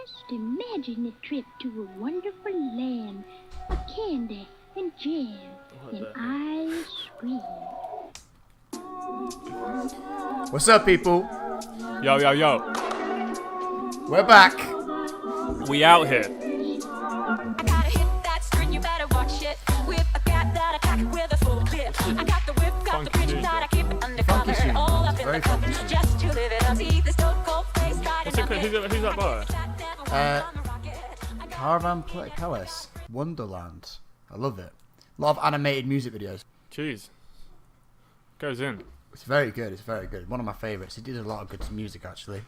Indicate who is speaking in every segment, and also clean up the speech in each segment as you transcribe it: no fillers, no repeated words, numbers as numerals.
Speaker 1: Just imagine a trip to a wonderful land of candy and jam and ice cream.
Speaker 2: What's up, people?
Speaker 3: Yo, yo, yo.
Speaker 2: We're back.
Speaker 3: We out here.
Speaker 4: Gotta hit that string, you better watch it. With a cat that attack with a full clip. I got the whip, got the bridge, that I keep it undercover.
Speaker 2: Funky
Speaker 4: All up in
Speaker 2: very
Speaker 4: the cup,
Speaker 2: funky tune.
Speaker 4: just to live it up. See the stone cold face, try to knock it.
Speaker 3: Who's that by?
Speaker 2: Caravan Palace, Wonderland. I love it. A lot of animated music videos.
Speaker 3: Jeez. Goes in.
Speaker 2: It's very good. It's very good. One of my favourites. He did a lot of good music, actually.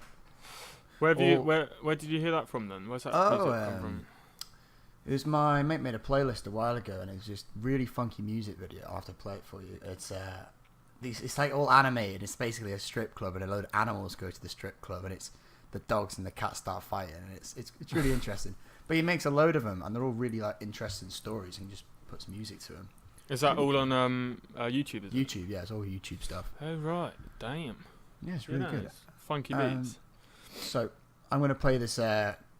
Speaker 3: Where did you hear that from then? Where's that music come from?
Speaker 2: It was my mate made a playlist a while ago, and it's just really funky music video. I'll have to play it for you. It's like all animated. It's basically a strip club, and a load of animals go to the strip club, and it's the dogs and the cats start fighting, and it's really interesting. But he makes a load of them, and they're all really like interesting stories, and he just puts music to them.
Speaker 3: Is that all on YouTube? Is it?
Speaker 2: YouTube, yeah, it's all YouTube stuff.
Speaker 3: Oh right, damn.
Speaker 2: Yeah, it's really good.
Speaker 3: Funky beats.
Speaker 2: So I'm going to play this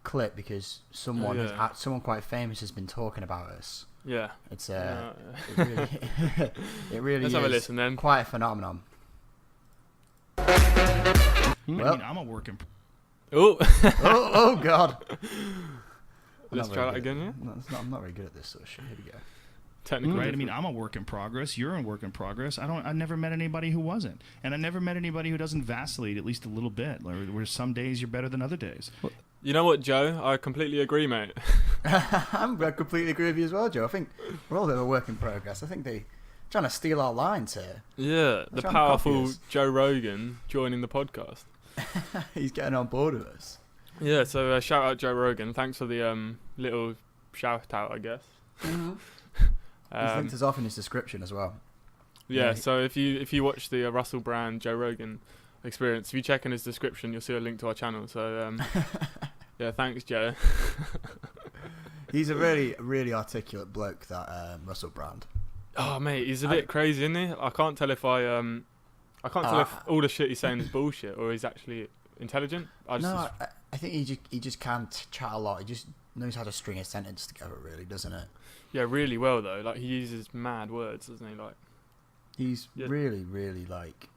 Speaker 2: clip because someone quite famous has been talking about us.
Speaker 3: Yeah.
Speaker 2: It's it really
Speaker 3: Let's
Speaker 2: is
Speaker 3: have a listen then.
Speaker 2: Quite a phenomenon.
Speaker 5: Well, I'm a work in.
Speaker 2: oh God.
Speaker 3: Let's try that again, yeah?
Speaker 2: No, I'm not very good at this sort of shit. Here we go.
Speaker 3: Technically,
Speaker 5: Right, I mean, I'm a work in progress. You're a work in progress. I never met anybody who wasn't, and I never met anybody who doesn't vacillate at least a little bit. Where some days you're better than other days.
Speaker 3: You know what, Joe? I completely agree, mate.
Speaker 2: I completely agree with you as well, Joe. I think we're all a bit of a work in progress. I think they're trying to steal our lines here.
Speaker 3: Yeah, the powerful Joe Rogan joining the podcast.
Speaker 2: He's getting on board with us.
Speaker 3: Yeah, so shout out Joe Rogan. Thanks for the little shout out, I guess.
Speaker 2: Mm-hmm. He's linked us off in his description as well.
Speaker 3: Yeah, so if you watch the Russell Brand Joe Rogan experience, if you check in his description, you'll see a link to our channel. So yeah, thanks, Joe.
Speaker 2: He's a really, really articulate bloke, that Russell Brand.
Speaker 3: Oh mate, he's a bit crazy, isn't he? I can't tell if I can't tell if all the shit he's saying is bullshit or he's actually intelligent.
Speaker 2: I think he just can chat a lot. He just knows how to string a sentence together, really, doesn't it?
Speaker 3: Yeah, really well though. Like he uses mad words, doesn't he? Like
Speaker 2: he's really, really like,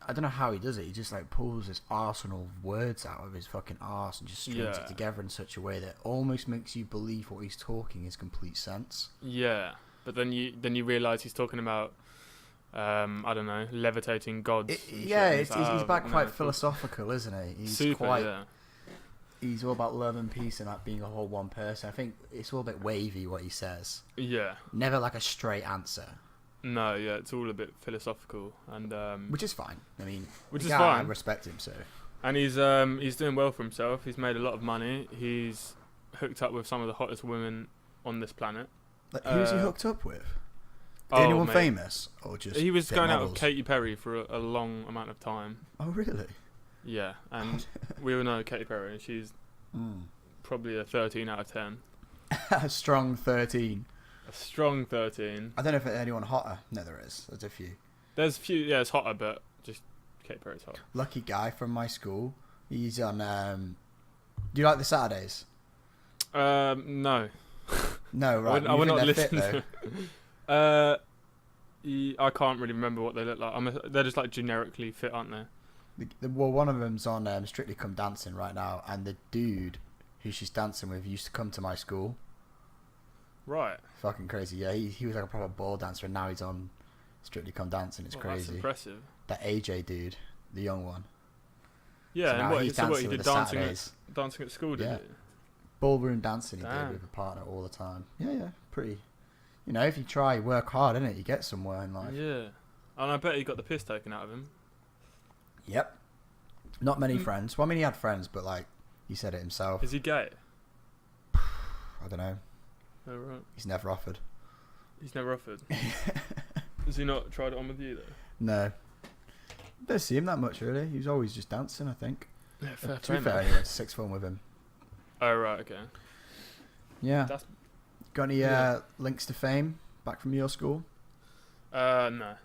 Speaker 2: I don't know how he does it. He just like pulls this arsenal of words out of his fucking arse and just strings it together in such a way that almost makes you believe what he's talking is complete sense.
Speaker 3: Yeah, but then you realise he's talking about I don't know, levitating gods.
Speaker 2: He's back quite philosophical, isn't he? He's
Speaker 3: super,
Speaker 2: quite.
Speaker 3: Yeah.
Speaker 2: He's all about love and peace and like being a whole one person. I think it's all a bit wavy what he says.
Speaker 3: Yeah.
Speaker 2: Never like a straight answer.
Speaker 3: No, yeah, it's all a bit philosophical and
Speaker 2: which is fine. I mean,
Speaker 3: which is fine.
Speaker 2: I respect him so.
Speaker 3: And he's doing well for himself. He's made a lot of money. He's hooked up with some of the hottest women on this planet.
Speaker 2: Like, who's he hooked up with? Anyone famous or just?
Speaker 3: He was going
Speaker 2: models?
Speaker 3: out with Katy Perry for a long amount of time.
Speaker 2: Oh really?
Speaker 3: Yeah, and we all know Katy Perry, and she's probably a 13 out of 10.
Speaker 2: A strong 13.
Speaker 3: A strong 13.
Speaker 2: I don't know if there's anyone hotter. No, there is. There's a few.
Speaker 3: There's a few, yeah, it's hotter, but just Katy Perry's hot.
Speaker 2: Lucky guy from my school. He's on. Do you like the Saturdays?
Speaker 3: No.
Speaker 2: No, right.
Speaker 3: I would not listen
Speaker 2: fit,
Speaker 3: to I can't really remember what they look like. They're just like generically fit, aren't they?
Speaker 2: Well, one of them's on Strictly Come Dancing right now, and the dude who she's dancing with used to come to my school.
Speaker 3: Right.
Speaker 2: Fucking crazy. Yeah, he was like a proper ball dancer, and now he's on Strictly Come Dancing. It's crazy. That's
Speaker 3: impressive.
Speaker 2: That AJ dude, the young one.
Speaker 3: Yeah,
Speaker 2: so
Speaker 3: and what he did dancing at school, did he?
Speaker 2: Ballroom dancing he did with a partner all the time. Yeah, pretty. You know, if you try, work hard, innit, you get somewhere in life.
Speaker 3: Yeah. And I bet he got the piss taken out of him.
Speaker 2: Yep. Not many friends. Well, I mean, he had friends, but like, he said it himself.
Speaker 3: Is he gay?
Speaker 2: I don't know.
Speaker 3: Oh, right.
Speaker 2: He's never offered.
Speaker 3: He's never offered? Has he not tried it on with you, though?
Speaker 2: No. Don't see him that much, really. He was always just dancing, I think.
Speaker 3: Yeah, fair
Speaker 2: to be fair, anyway, sixth form with him.
Speaker 3: Oh, right, okay.
Speaker 2: Yeah. Got any links to fame back from your school?
Speaker 3: No.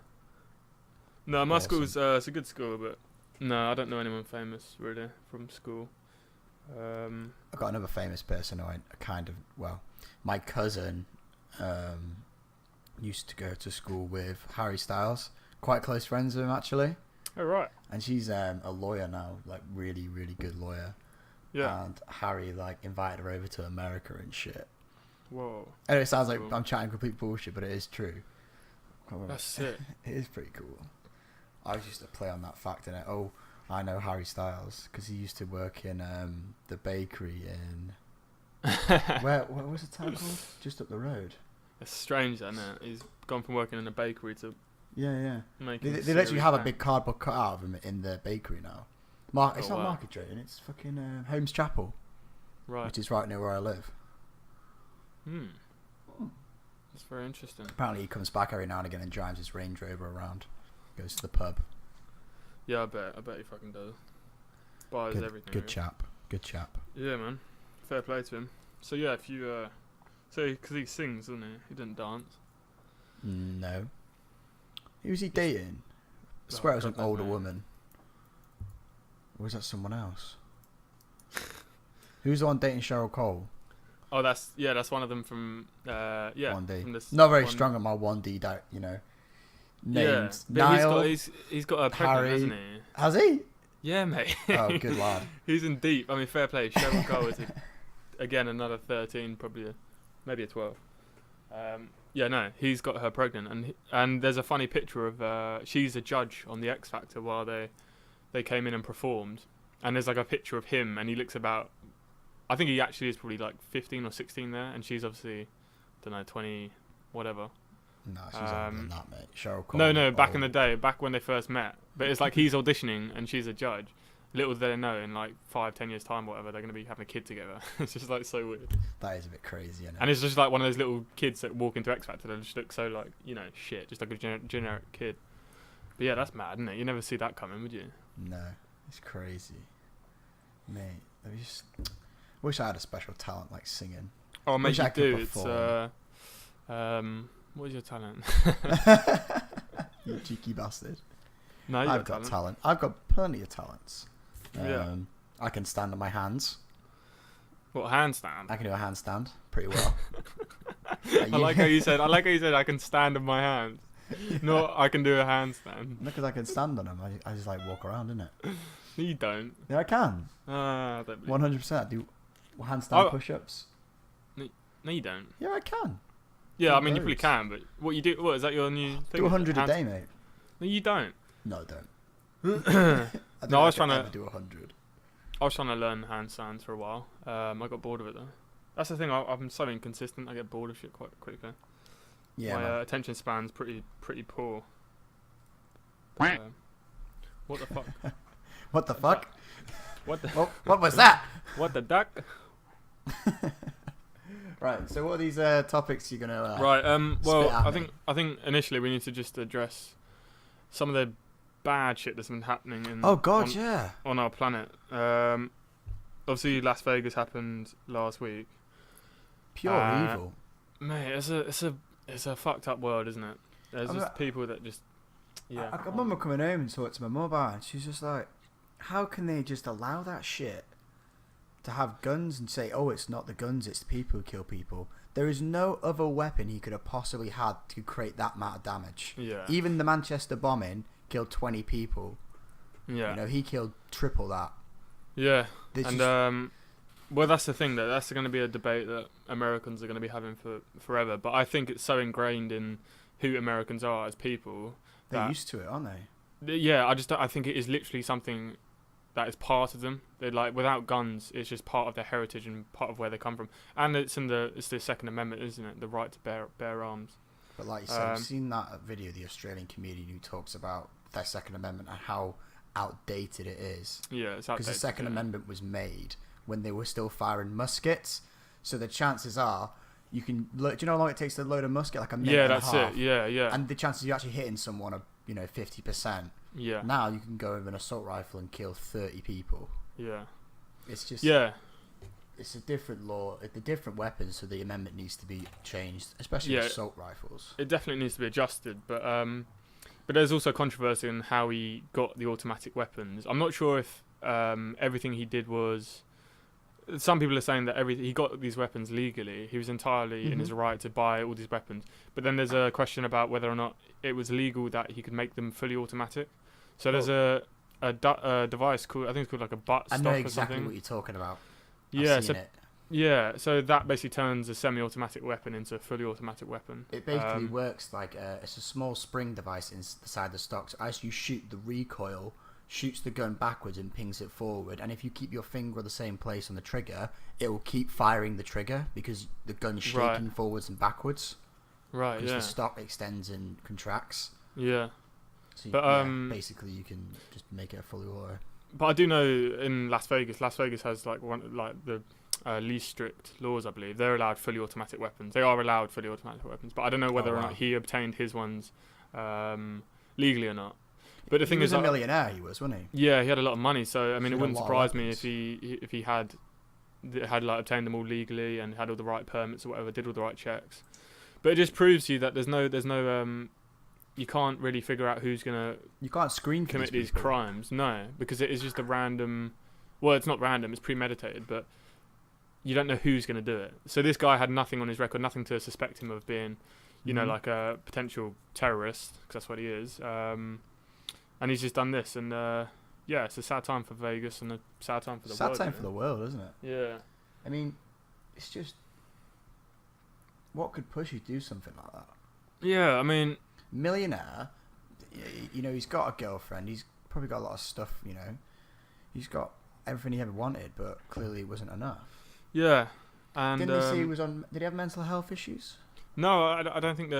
Speaker 3: No, my
Speaker 2: Awesome.
Speaker 3: school's it's a good school, but no, I don't know anyone famous really from school.
Speaker 2: I've got another famous person who I kind of, well, my cousin used to go to school with Harry Styles. Quite close friends with him, actually.
Speaker 3: Oh, right.
Speaker 2: And she's a lawyer now, like really, really good lawyer.
Speaker 3: Yeah.
Speaker 2: And Harry like invited her over to America and shit.
Speaker 3: Whoa.
Speaker 2: And it sounds like
Speaker 3: Cool.
Speaker 2: I'm chatting complete bullshit, but it is true.
Speaker 3: That's sick.
Speaker 2: It is pretty cool. I used to play on that fact in it. Oh, I know Harry Styles because he used to work in the bakery in what was the town called? Just up the road.
Speaker 3: It's strange, isn't it? He's gone from working in a bakery to
Speaker 2: Yeah.
Speaker 3: making.
Speaker 2: They literally have a
Speaker 3: serious
Speaker 2: big cardboard cutout of him in the bakery now. It's not
Speaker 3: wow.
Speaker 2: Market Drayton, it's fucking Holmes Chapel,
Speaker 3: Right.
Speaker 2: which is right near where I live.
Speaker 3: That's very interesting.
Speaker 2: Apparently he comes back every now and again and drives his Range Rover around. Goes to the pub.
Speaker 3: Yeah, I bet he fucking does. Buys everything.
Speaker 2: Good
Speaker 3: really.
Speaker 2: chap. Good chap.
Speaker 3: Yeah, man. Fair play to him. So yeah, if you because he sings, doesn't he? He didn't dance.
Speaker 2: No. Who was he dating? I swear it was an
Speaker 3: God knows,
Speaker 2: older
Speaker 3: man.
Speaker 2: woman. Or was that someone else? Who's the one dating Cheryl Cole?
Speaker 3: Oh, that's one of them from
Speaker 2: 1D.
Speaker 3: From this
Speaker 2: Not very
Speaker 3: one-
Speaker 2: strong on my 1D,
Speaker 3: Yeah,
Speaker 2: names.
Speaker 3: but
Speaker 2: Niall.
Speaker 3: he's got a pregnant,
Speaker 2: Harry.
Speaker 3: hasn't he?
Speaker 2: Has he?
Speaker 3: Yeah, mate.
Speaker 2: Oh, good lad.
Speaker 3: He's in deep. I mean, fair play. Cheryl Cole is again another 13, probably maybe a 12. Yeah, no, he's got her pregnant, and there's a funny picture of she's a judge on the X Factor while they came in and performed, and there's like a picture of him, and he looks about, I think he actually is probably like 15 or 16 there, and she's obviously, don't know, 20, whatever.
Speaker 2: No, she's older than that, mate. Cheryl Cole.
Speaker 3: No, back in the day, back when they first met. But it's like he's auditioning and she's a judge. Little do they know, in like 5-10 years time, whatever, they're going to be having a kid together. It's just like so weird.
Speaker 2: That is a bit crazy, isn't it?
Speaker 3: And it's just like one of those little kids that walk into X Factor that just look so like, shit, just like a generic kid. But yeah, that's mad, isn't it? You never see that coming, would you?
Speaker 2: No, it's crazy. Mate, I just wish I had a special talent like singing.
Speaker 3: Oh, mate,
Speaker 2: Wish I
Speaker 3: you
Speaker 2: could
Speaker 3: do. It's what is your talent?
Speaker 2: You cheeky bastard.
Speaker 3: No, you
Speaker 2: I've got talent. I've got plenty of talents.
Speaker 3: Yeah.
Speaker 2: I can stand on my hands.
Speaker 3: What, handstand?
Speaker 2: I can do a handstand pretty well.
Speaker 3: I like how you said I can stand on my hands. No, I can do a handstand.
Speaker 2: Not because I can stand on them. I just like walk around, innit?
Speaker 3: No, you don't.
Speaker 2: Yeah, I can.
Speaker 3: I don't believe
Speaker 2: 100%. I do handstand
Speaker 3: Oh.
Speaker 2: push-ups.
Speaker 3: No, you don't.
Speaker 2: Yeah, I can.
Speaker 3: Yeah, I
Speaker 2: Do
Speaker 3: mean, you probably
Speaker 2: loads.
Speaker 3: can, but what you do, what, is that your new thing?
Speaker 2: Do 100 a
Speaker 3: Hand-
Speaker 2: day, mate.
Speaker 3: No, you don't.
Speaker 2: No, I don't.
Speaker 3: No, I was trying to-
Speaker 2: ever do 100.
Speaker 3: I was trying to learn handstands for a while. I got bored of it, though. That's the thing, I'm so inconsistent, I get bored of shit quite quickly.
Speaker 2: Yeah,
Speaker 3: My
Speaker 2: man.
Speaker 3: attention span's pretty poor. But, what the fuck?
Speaker 2: What the fuck?
Speaker 3: What the
Speaker 2: What was that?
Speaker 3: what the duck?
Speaker 2: Right, so what are these topics you're gonna?
Speaker 3: Right. Well,
Speaker 2: spit at me.
Speaker 3: I think initially we need to just address some of the bad shit that's been happening in.
Speaker 2: Oh God,
Speaker 3: on,
Speaker 2: yeah.
Speaker 3: on our planet. Obviously, Las Vegas happened last week.
Speaker 2: Pure evil.
Speaker 3: Mate, it's a fucked up world, isn't it? There's just people that just
Speaker 2: I remember coming home and talked to my mum about it, and she's just like, how can they just allow that shit to have guns and say, oh, it's not the guns, it's the people who kill people? There is no other weapon he could have possibly had to create that amount of damage.
Speaker 3: Yeah.
Speaker 2: Even the Manchester bombing killed 20 people.
Speaker 3: Yeah.
Speaker 2: You know, he killed triple that.
Speaker 3: Yeah.
Speaker 2: There's
Speaker 3: And
Speaker 2: just-
Speaker 3: well, that's the thing, though. That's going to be a debate that Americans are going to be having for forever. But I think it's so ingrained in who Americans are as people.
Speaker 2: They're used to it, aren't they?
Speaker 3: Yeah, I think it is literally something that is part of them. They're like, without guns, it's just part of their heritage and part of where they come from. And it's the Second Amendment, isn't it? The right to bear arms.
Speaker 2: But like you said, I've seen that video of the Australian comedian who talks about their Second Amendment and how outdated it is.
Speaker 3: Yeah, it's
Speaker 2: Because
Speaker 3: outdated.
Speaker 2: the Second Amendment was made when they were still firing muskets. So the chances are, you can... Do you know how long it takes to load a musket? Like a minute
Speaker 3: Yeah,
Speaker 2: and
Speaker 3: that's
Speaker 2: a half.
Speaker 3: it. Yeah.
Speaker 2: And the chances of you actually hitting someone are, 50%.
Speaker 3: Yeah.
Speaker 2: Now you can go with an assault rifle and kill 30 people.
Speaker 3: Yeah.
Speaker 2: It's just...
Speaker 3: Yeah.
Speaker 2: It's a different law. The different weapons, so the amendment needs to be changed, especially
Speaker 3: Yeah.
Speaker 2: assault rifles.
Speaker 3: It definitely needs to be adjusted, but there's also controversy on how he got the automatic weapons. I'm not sure if everything he did was some people are saying that he got these weapons legally. He was entirely in his
Speaker 2: Mm-hmm.
Speaker 3: right to buy all these weapons. But then there's a question about whether or not it was legal that he could make them fully automatic. So there's a device called, I think it's called like a butt
Speaker 2: I
Speaker 3: stop
Speaker 2: know
Speaker 3: or
Speaker 2: exactly
Speaker 3: something.
Speaker 2: what you're talking about.
Speaker 3: Yeah,
Speaker 2: I've seen
Speaker 3: so
Speaker 2: it.
Speaker 3: yeah, so that basically turns a semi-automatic weapon into a fully automatic weapon.
Speaker 2: It basically works like it's a small spring device inside the stock. So as you shoot, the recoil shoots the gun backwards and pings it forward. And if you keep your finger on the same place on the trigger, it will keep firing the trigger because the gun's shaking forwards and backwards.
Speaker 3: Right.
Speaker 2: Because
Speaker 3: Yeah.
Speaker 2: the stock extends and contracts.
Speaker 3: Yeah.
Speaker 2: So
Speaker 3: But,
Speaker 2: basically you can just make it a fully auto.
Speaker 3: But I do know in Las Vegas has like the least strict laws, I believe. They're allowed fully automatic weapons. They are allowed fully automatic weapons, but I don't know whether or not he obtained his ones legally or not. But the thing
Speaker 2: was
Speaker 3: is,
Speaker 2: a millionaire, he was, wasn't he?
Speaker 3: yeah, he had a lot of money, so I mean,
Speaker 2: He
Speaker 3: it
Speaker 2: had a
Speaker 3: wouldn't
Speaker 2: lot of
Speaker 3: surprise me
Speaker 2: weapons.
Speaker 3: if he had like obtained them all legally and had all the right permits or whatever, did all the right checks. But it just proves to you that there's no you can't really figure out who's gonna
Speaker 2: You can't screen
Speaker 3: commit these
Speaker 2: people.
Speaker 3: crimes. No, because it is just a random. Well, it's not random; it's premeditated, but you don't know who's going to do it. So this guy had nothing on his record, nothing to suspect him of being, you know,
Speaker 2: Mhm.
Speaker 3: like a potential terrorist, because that's what he is. And he's just done this, and yeah, it's a sad time for Vegas and a sad time for the
Speaker 2: Sad
Speaker 3: world.
Speaker 2: time for the world, isn't it?
Speaker 3: Yeah.
Speaker 2: I mean, it's just what could push you to do something like that?
Speaker 3: Yeah, I mean,
Speaker 2: Millionaire, you know, he's got a girlfriend. He's probably got a lot of stuff. You know, he's got everything he ever wanted, but clearly it wasn't enough.
Speaker 3: yeah. And
Speaker 2: Didn't they say he was on? Did he have mental health issues?
Speaker 3: no, I don't think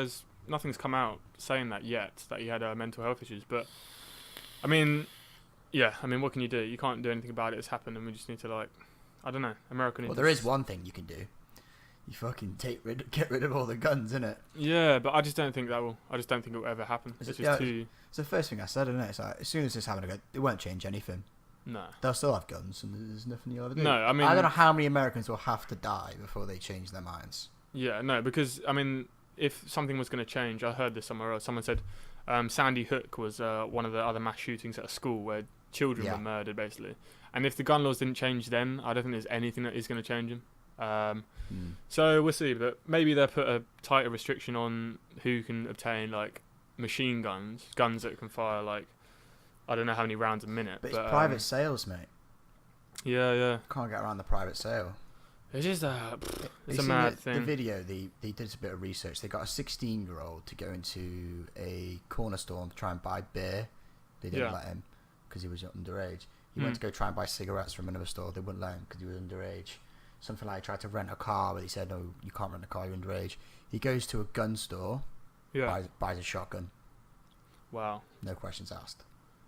Speaker 3: nothing's come out saying that yet, that he had mental health issues. But I mean, yeah, I mean, what can you do? You can't do anything about it. It's happened, and we just need to, like, I don't know, American.
Speaker 2: Well, there is one thing you can do. You fucking get rid of all the guns, innit?
Speaker 3: Yeah, but I just don't think it will ever happen. It's just too.
Speaker 2: It's the first thing I said, isn't it? It's like, as soon as this happened, it won't change anything.
Speaker 3: No.
Speaker 2: They'll still have guns, and there's nothing you'll ever do.
Speaker 3: No, I mean,
Speaker 2: I don't know how many Americans will have to die before they change their minds.
Speaker 3: Yeah, no, because I mean, if something was going to change, I heard this somewhere else. Someone said Sandy Hook was one of the other mass shootings at a school where children were murdered, basically. And if the gun laws didn't change then, I don't think there's anything that is going to change them. So we'll see, but maybe they'll put a tighter restriction on who can obtain like machine guns that can fire like I don't know how many rounds a minute.
Speaker 2: But it's private sales, mate.
Speaker 3: Yeah.
Speaker 2: Can't get around the private sale.
Speaker 3: It's just it's a
Speaker 2: seen
Speaker 3: mad
Speaker 2: the
Speaker 3: thing.
Speaker 2: video, they did a bit of research. They got a 16-year-old to go into a corner store and try and buy beer. They didn't let him because he was underage. He went to go try and buy cigarettes from another store. They wouldn't let him because he was underage. Something like he tried to rent a car, but he said, no, you can't rent a car, you're underage. He goes to a gun store, buys a shotgun.
Speaker 3: Wow.
Speaker 2: No questions asked.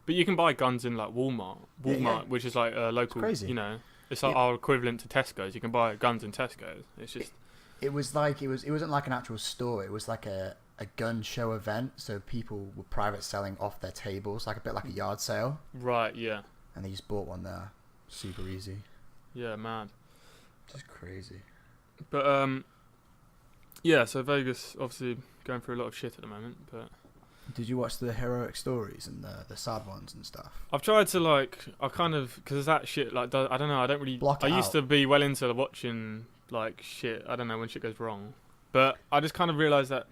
Speaker 3: But you can buy guns in like Walmart, which is like a local,
Speaker 2: crazy.
Speaker 3: you know, it's like our equivalent to Tesco's. You can buy guns in Tesco's. It's just
Speaker 2: It was like it wasn't like an actual store. It was like a gun show event. So people were private selling off their tables, like a bit like a yard sale.
Speaker 3: right, yeah,
Speaker 2: And they just bought one there, super easy.
Speaker 3: yeah, mad.
Speaker 2: Just crazy.
Speaker 3: But yeah. So Vegas obviously going through a lot of shit at the moment, but
Speaker 2: Did you watch the heroic stories and the sad ones and stuff?
Speaker 3: I've tried to because that shit like I don't know. I don't really.
Speaker 2: Block
Speaker 3: I
Speaker 2: it
Speaker 3: used
Speaker 2: out.
Speaker 3: to be well into watching like shit. I don't know when shit goes wrong, but I just kind of realised that.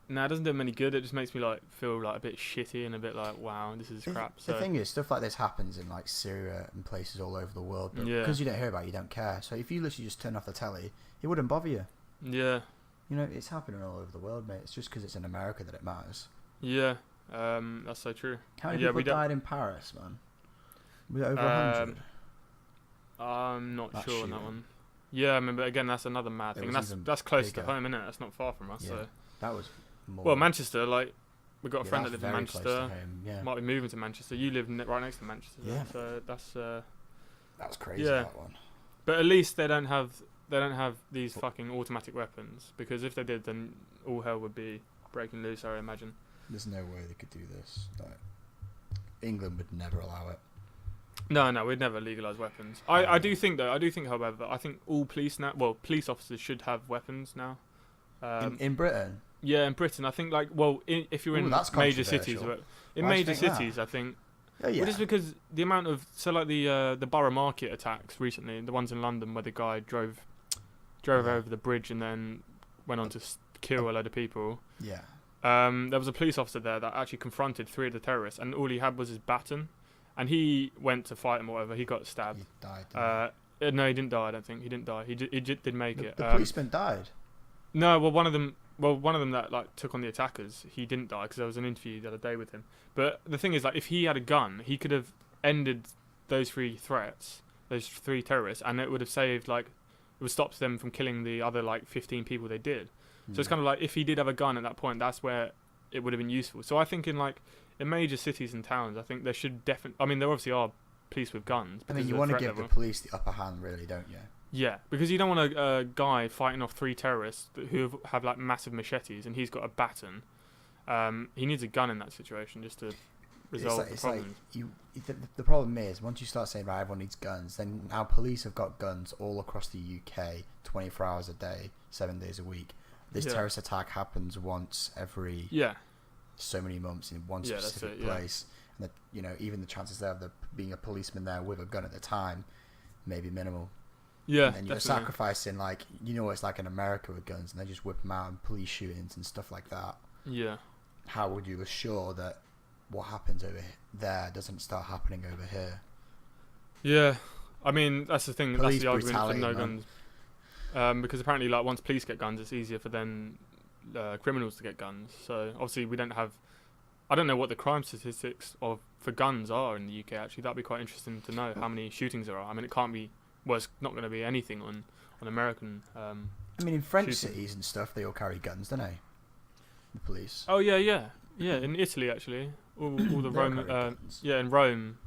Speaker 3: No, it doesn't do them any good. It just makes me like feel like a bit shitty and a bit like, wow, this is crap. So
Speaker 2: The thing is, stuff like this happens in like Syria and places all over the world. But
Speaker 3: Yeah.
Speaker 2: because you don't hear about it, you don't care. So if you literally just turn off the telly, it wouldn't bother you.
Speaker 3: yeah,
Speaker 2: You know, it's happening all over the world, mate. It's just because it's in America that it matters.
Speaker 3: yeah, that's so true.
Speaker 2: How many
Speaker 3: Yeah,
Speaker 2: people
Speaker 3: we don't-
Speaker 2: died in Paris, man? Was it over 100?
Speaker 3: I'm not
Speaker 2: That
Speaker 3: sure on that
Speaker 2: shooting.
Speaker 3: one. Yeah, I mean, but again, that's another mad
Speaker 2: It
Speaker 3: thing.
Speaker 2: was
Speaker 3: And
Speaker 2: even
Speaker 3: that's close
Speaker 2: bigger.
Speaker 3: to home, innit? That's not far from us.
Speaker 2: Yeah.
Speaker 3: So
Speaker 2: That was more.
Speaker 3: well, Manchester, like we've got a
Speaker 2: Yeah,
Speaker 3: friend that
Speaker 2: that's
Speaker 3: lives in
Speaker 2: very close
Speaker 3: Manchester.
Speaker 2: to home, yeah.
Speaker 3: Might be moving to Manchester. You live right next to Manchester.
Speaker 2: Yeah.
Speaker 3: So that's.
Speaker 2: That was crazy,
Speaker 3: Yeah.
Speaker 2: that one.
Speaker 3: But at least they don't have these fucking automatic weapons, because if they did, then all hell would be breaking loose, I imagine.
Speaker 2: There's no way they could do this. Like, England would never allow it.
Speaker 3: No, we'd never legalise weapons. I do think, however, I think all police police officers should have weapons now.
Speaker 2: In Britain?
Speaker 3: Yeah, in Britain, I think if you're
Speaker 2: Ooh,
Speaker 3: in
Speaker 2: that's
Speaker 3: major cities,
Speaker 2: controversial.
Speaker 3: in
Speaker 2: Why do you
Speaker 3: major
Speaker 2: think that?
Speaker 3: cities, I think
Speaker 2: Oh yeah.
Speaker 3: Well, just because the amount of like the Borough Market attacks recently, the ones in London where the guy drove
Speaker 2: Yeah.
Speaker 3: over the bridge and then went on to kill a load of people.
Speaker 2: Yeah.
Speaker 3: There was a police officer there that actually confronted 3 of the terrorists, and all he had was his baton, and he went to fight him or whatever. He got stabbed.
Speaker 2: He died.
Speaker 3: No, he didn't die. I don't think he didn't die. He did make it.
Speaker 2: The policeman died.
Speaker 3: No, well, one of them that like took on the attackers, he didn't die because there was an interview the other day with him. But the thing is, like, if he had a gun, he could have ended those 3 threats, those 3 terrorists, and it would have saved, like, it would stop them from killing the other like 15 people they did. So it's kind of like if he did have a gun at that point, that's where it would have been useful. So I think in major cities and towns, I think there should definitely. I mean, there obviously are police with guns.
Speaker 2: I mean,
Speaker 3: because
Speaker 2: you
Speaker 3: of
Speaker 2: want to
Speaker 3: threat
Speaker 2: give the
Speaker 3: level.
Speaker 2: police the upper hand, really, don't you?
Speaker 3: Yeah, because you don't want a guy fighting off 3 terrorists who have like massive machetes, and he's got a baton. He needs a gun in that situation just to resolve the problem.
Speaker 2: The problem is, once you start saying, right, everyone needs guns, then now police have got guns all across the UK, 24 hours a day, 7 days a week. This terrorist attack happens once every so many months in one specific place, and that, even the chances there of there being a policeman there with a gun at the time may be minimal.
Speaker 3: Yeah,
Speaker 2: and you're sacrificing, like, it's like in America with guns, and they just whip them out in police shootings and stuff like that.
Speaker 3: Yeah.
Speaker 2: How would you assure that what happens over there doesn't start happening over here?
Speaker 3: Yeah, I mean, that's the thing.
Speaker 2: Police
Speaker 3: that's the argument for no
Speaker 2: brutality,
Speaker 3: guns. Because apparently, like, once police get guns, it's easier for then criminals to get guns. So obviously, we don't have. I don't know what the crime statistics for guns are in the UK. Actually, that'd be quite interesting to know how many shootings there are. I mean, it can't be. Well, it's not going to be anything on American.
Speaker 2: I mean, in French
Speaker 3: shooting.
Speaker 2: cities and stuff, they all carry guns, don't they? The police.
Speaker 3: Oh yeah. In Italy, actually, all the
Speaker 2: They all
Speaker 3: Rome.
Speaker 2: carry guns.
Speaker 3: Yeah, in Rome,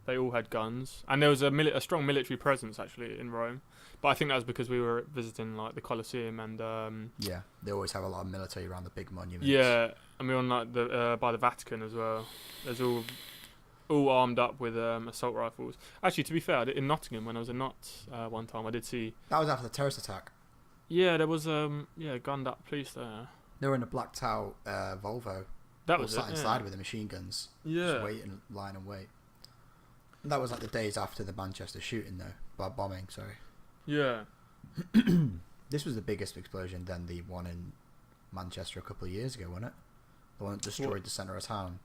Speaker 3: they all had guns, and there was a strong military presence actually in Rome. But I think that was because we were visiting like the Colosseum and.
Speaker 2: Yeah, they always have a lot of military around the big monuments.
Speaker 3: Yeah, and we were on like the by the Vatican as well. There's all armed up with assault rifles. Actually, to be fair, in Nottingham when I was in Notts one time, I did see.
Speaker 2: That was after the terrorist attack.
Speaker 3: Yeah, there was gunned up police there.
Speaker 2: They were in a blacked out Volvo.
Speaker 3: That
Speaker 2: all
Speaker 3: was
Speaker 2: sat
Speaker 3: it.
Speaker 2: inside
Speaker 3: Yeah.
Speaker 2: with the machine guns.
Speaker 3: Yeah.
Speaker 2: Just wait and line and wait. And that was like the days after the Manchester shooting, though. Bombing, sorry.
Speaker 3: Yeah.
Speaker 2: This was the biggest explosion than the one in Manchester a couple of years ago, wasn't it? The one that destroyed the centre of town.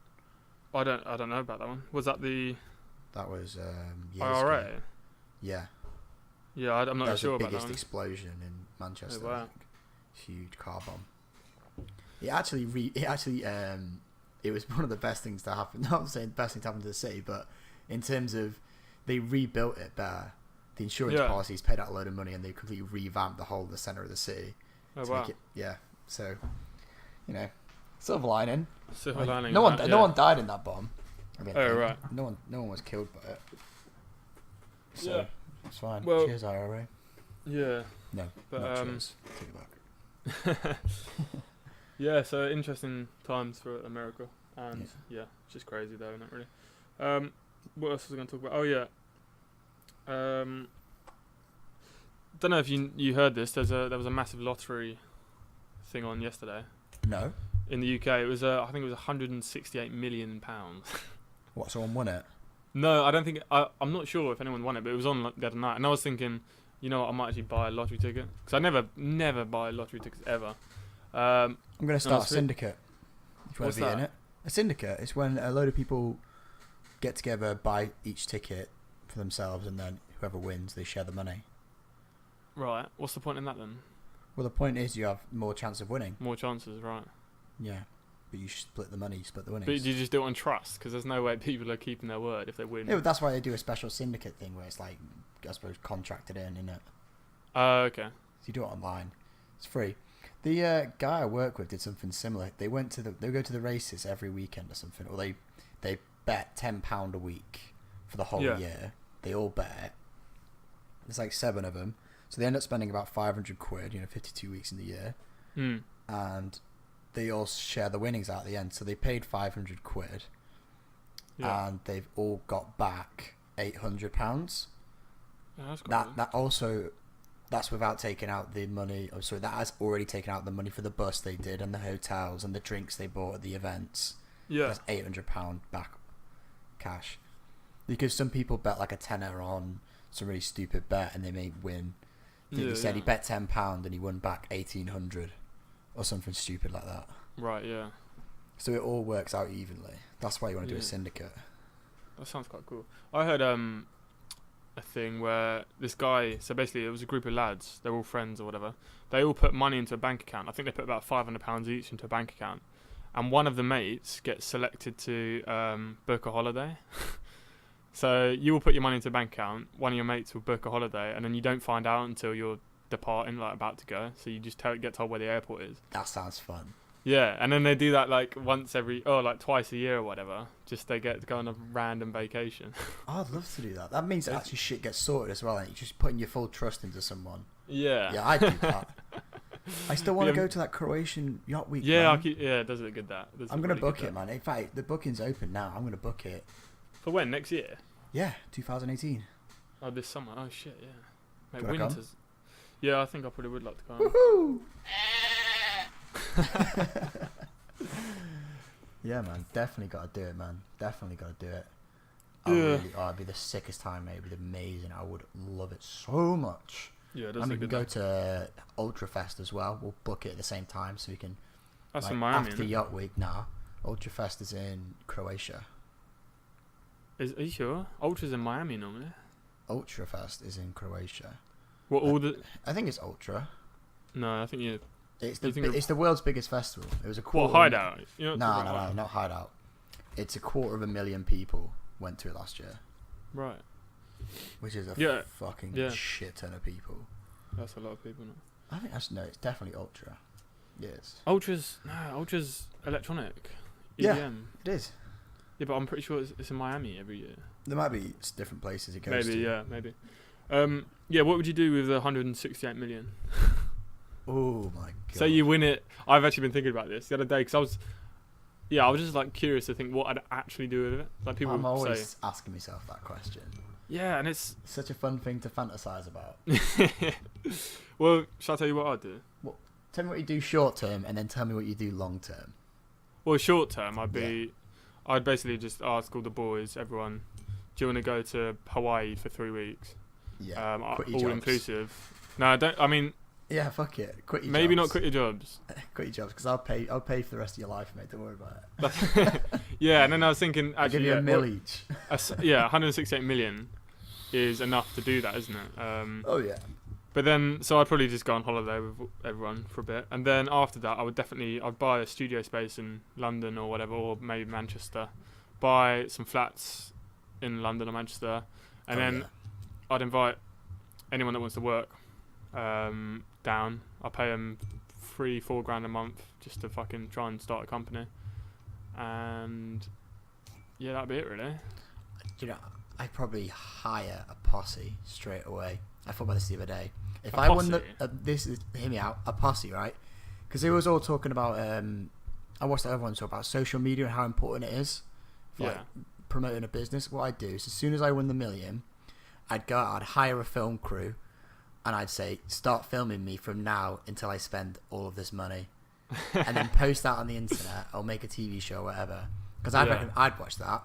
Speaker 3: I don't know about that one. Was that the
Speaker 2: That was years
Speaker 3: IRA?
Speaker 2: ago. Yeah.
Speaker 3: Yeah, I'm
Speaker 2: That
Speaker 3: not
Speaker 2: was
Speaker 3: sure
Speaker 2: the
Speaker 3: about that
Speaker 2: biggest
Speaker 3: one.
Speaker 2: explosion in Manchester.
Speaker 3: Oh, wow.
Speaker 2: I think. Huge car bomb. It was one of the best things to happen. Not saying the best thing to happen to the city, but in terms of they rebuilt it there. The insurance policies paid out a load of money, and they completely revamped the whole of the centre of the city.
Speaker 3: Oh
Speaker 2: to
Speaker 3: wow.
Speaker 2: make it, so silver lining.
Speaker 3: Silver lining.
Speaker 2: No
Speaker 3: that,
Speaker 2: one died in that bomb. I mean,
Speaker 3: Oh, right.
Speaker 2: No one was killed by it. So
Speaker 3: Yeah.
Speaker 2: it's fine.
Speaker 3: Well-
Speaker 2: Cheers, IRA.
Speaker 3: Yeah.
Speaker 2: No,
Speaker 3: But,
Speaker 2: not cheers. Take it back.
Speaker 3: Yeah, so interesting times for America, and yeah, it's just crazy though, isn't it? Really. What else was I going to talk about? Oh yeah. Don't know if you heard this. There was a massive lottery thing on yesterday
Speaker 2: No.
Speaker 3: in the UK. It was I think it was 168 million pounds.
Speaker 2: What? Someone won it?
Speaker 3: No, I don't think. I'm not sure if anyone won it, but it was on the other night, and I was thinking, you know what, I might actually buy a lottery ticket because I never buy lottery tickets ever.
Speaker 2: I'm going to start a
Speaker 3: it's
Speaker 2: syndicate. If you want
Speaker 3: What's
Speaker 2: to be in
Speaker 3: that?
Speaker 2: it. A syndicate is when a load of people get together, buy each ticket for themselves, and then whoever wins, they share the money.
Speaker 3: Right. What's the point in that then?
Speaker 2: Well, the point is you have more chance of winning.
Speaker 3: More chances, right?
Speaker 2: Yeah. But you split the money, you split the winnings.
Speaker 3: But do you just do it on trust? Because there's no way people are keeping their word if they win.
Speaker 2: Yeah, but that's why they do a special syndicate thing where it's like, I suppose, contracted in, innit?
Speaker 3: Okay.
Speaker 2: So you do it online. It's free. The guy I work with did something similar. They go to the races every weekend or something, or they bet £10 a week for the whole year. They all bet it. There's like 7 of them, so they end up spending about 500 quid. 52 weeks in the year, and they all share the winnings out at the end. So they paid 500 quid, and they've all got back £800.
Speaker 3: Yeah, that's quite good.
Speaker 2: That's without taking out the money. Oh, sorry, that has already taken out the money for the bus they did and the hotels and the drinks they bought at the events.
Speaker 3: Yeah.
Speaker 2: That's £800 back cash. Because some people bet like a tenner on some really stupid bet and they may win. I think he said he bet £10 and he won back 1,800 or something stupid like that.
Speaker 3: Right, yeah.
Speaker 2: So it all works out evenly. That's why you want to do a syndicate.
Speaker 3: That sounds quite cool. I heard a thing where this guy, so basically it was a group of lads, they're all friends or whatever, they all put money into a bank account. I think they put about £500 each into a bank account, and one of the mates gets selected to book a holiday. So you will put your money into a bank account, one of your mates will book a holiday, and then you don't find out until you're departing, like about to go, so you just get told where the airport is.
Speaker 2: That sounds fun.
Speaker 3: Yeah, and then they do that like like twice a year or whatever. Just they get to go on a random vacation.
Speaker 2: Oh, I'd love to do that. That means actually shit gets sorted as well, and you're just putting your full trust into someone.
Speaker 3: Yeah.
Speaker 2: Yeah, I'd do that. I still want to go to that Croatian yacht week.
Speaker 3: Yeah,
Speaker 2: man.
Speaker 3: it does look good.
Speaker 2: I'm going to book it, man. In fact, the booking's open now. I'm going to book it.
Speaker 3: For when? Next year?
Speaker 2: Yeah, 2018.
Speaker 3: Oh, this summer. Oh, shit, yeah. Mate,
Speaker 2: Could I come?
Speaker 3: winters. Yeah, I think I probably would like to come.
Speaker 2: Woohoo! Yeah, man. Definitely got to do it, man. Definitely got to do it. It'd be the sickest time, mate. It'd be amazing. I would love it so much.
Speaker 3: Yeah, it does
Speaker 2: And we
Speaker 3: look
Speaker 2: can
Speaker 3: good.
Speaker 2: go to Ultrafest as well. We'll book it at the same time so we can...
Speaker 3: That's in Miami,
Speaker 2: after
Speaker 3: innit?
Speaker 2: Yacht Week, Ultrafest is in Croatia.
Speaker 3: Are you sure? Ultra's in Miami normally.
Speaker 2: Ultrafest is in Croatia.
Speaker 3: What, all the...
Speaker 2: I think it's Ultra.
Speaker 3: No, I think you...
Speaker 2: It's
Speaker 3: You think
Speaker 2: the world's biggest festival. It was a
Speaker 3: What,
Speaker 2: quarter...
Speaker 3: Hideout? You know
Speaker 2: No, not Hideout. It's 250,000 people went to it last year.
Speaker 3: Right.
Speaker 2: Which is a fucking shit ton of people.
Speaker 3: That's a lot of people, no?
Speaker 2: I think it's definitely Ultra. Yes.
Speaker 3: Ultra's electronic. EDM.
Speaker 2: Yeah, it is.
Speaker 3: Yeah, but I'm pretty sure it's in Miami every year.
Speaker 2: There might be different places it goes to.
Speaker 3: Maybe. Yeah, what would you do with the 168 million?
Speaker 2: Oh my god.
Speaker 3: Say you win it. I've actually been thinking about this the other day because I was just like curious to think what I'd actually do with it. Like people
Speaker 2: I'm always
Speaker 3: say,
Speaker 2: asking myself that question.
Speaker 3: yeah, and it's
Speaker 2: Such a fun thing to fantasize about.
Speaker 3: well, shall I tell you what I'd do?
Speaker 2: Tell me what you do short term, and then tell me what you do long term.
Speaker 3: Well, short term, I'd basically just ask all the boys, everyone, do you want to go to Hawaii for 3 weeks?
Speaker 2: Yeah. Quit your
Speaker 3: all
Speaker 2: jobs.
Speaker 3: inclusive. No, I don't. I mean,
Speaker 2: Yeah, fuck it. Quit your
Speaker 3: maybe
Speaker 2: jobs.
Speaker 3: not quit your jobs.
Speaker 2: Quit your jobs, because I'll pay for the rest of your life, mate. Don't worry about it.
Speaker 3: Yeah, and then I was thinking,
Speaker 2: I'll give
Speaker 3: actually,
Speaker 2: you a mil each.
Speaker 3: 168 million is enough to do that, isn't it?
Speaker 2: Oh yeah.
Speaker 3: But then, so I'd probably just go on holiday with everyone for a bit, and then after that, I'd buy a studio space in London or whatever, or maybe Manchester, buy some flats in London or Manchester, and then I'd invite anyone that wants to work down. I'll pay them $3-4 grand a month just to fucking try and start a company, and yeah, that'd be it really.
Speaker 2: You know, I'd probably hire a posse straight away. I thought about this the other day. If
Speaker 3: A
Speaker 2: I won
Speaker 3: posse?
Speaker 2: hear me out, a posse, right? Because they was all talking about, I watched everyone talk about social media and how important it is for like, promoting a business. What I'd do is, as soon as I won the million, I'd hire a film crew, and I'd say, start filming me from now until I spend all of this money, and then post that on the internet or make a TV show or whatever. Because I reckon I'd watch that.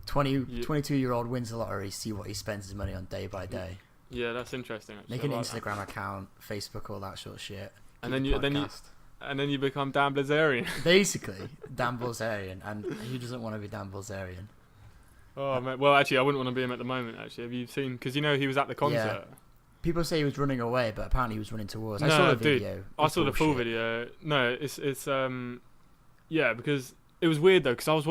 Speaker 2: 22-year-old wins the lottery, see what he spends his money on day by day.
Speaker 3: Yeah, that's interesting. Actually.
Speaker 2: Make an
Speaker 3: I like
Speaker 2: Instagram
Speaker 3: that.
Speaker 2: account, Facebook, all that sort of shit.
Speaker 3: And
Speaker 2: Keep
Speaker 3: then
Speaker 2: a
Speaker 3: you
Speaker 2: podcast.
Speaker 3: become Dan Blazarian.
Speaker 2: Basically, Dan Bilzerian, and who doesn't want to be Dan Bilzerian?
Speaker 3: Oh man, well actually I wouldn't want to be him at the moment. Actually, have you seen? Because you know he was at the concert.
Speaker 2: People say he was running away, but apparently he was running towards. I
Speaker 3: No,
Speaker 2: saw the
Speaker 3: dude,
Speaker 2: video.
Speaker 3: I saw the full
Speaker 2: bullshit.
Speaker 3: video. No, it's yeah, because it was weird though. Because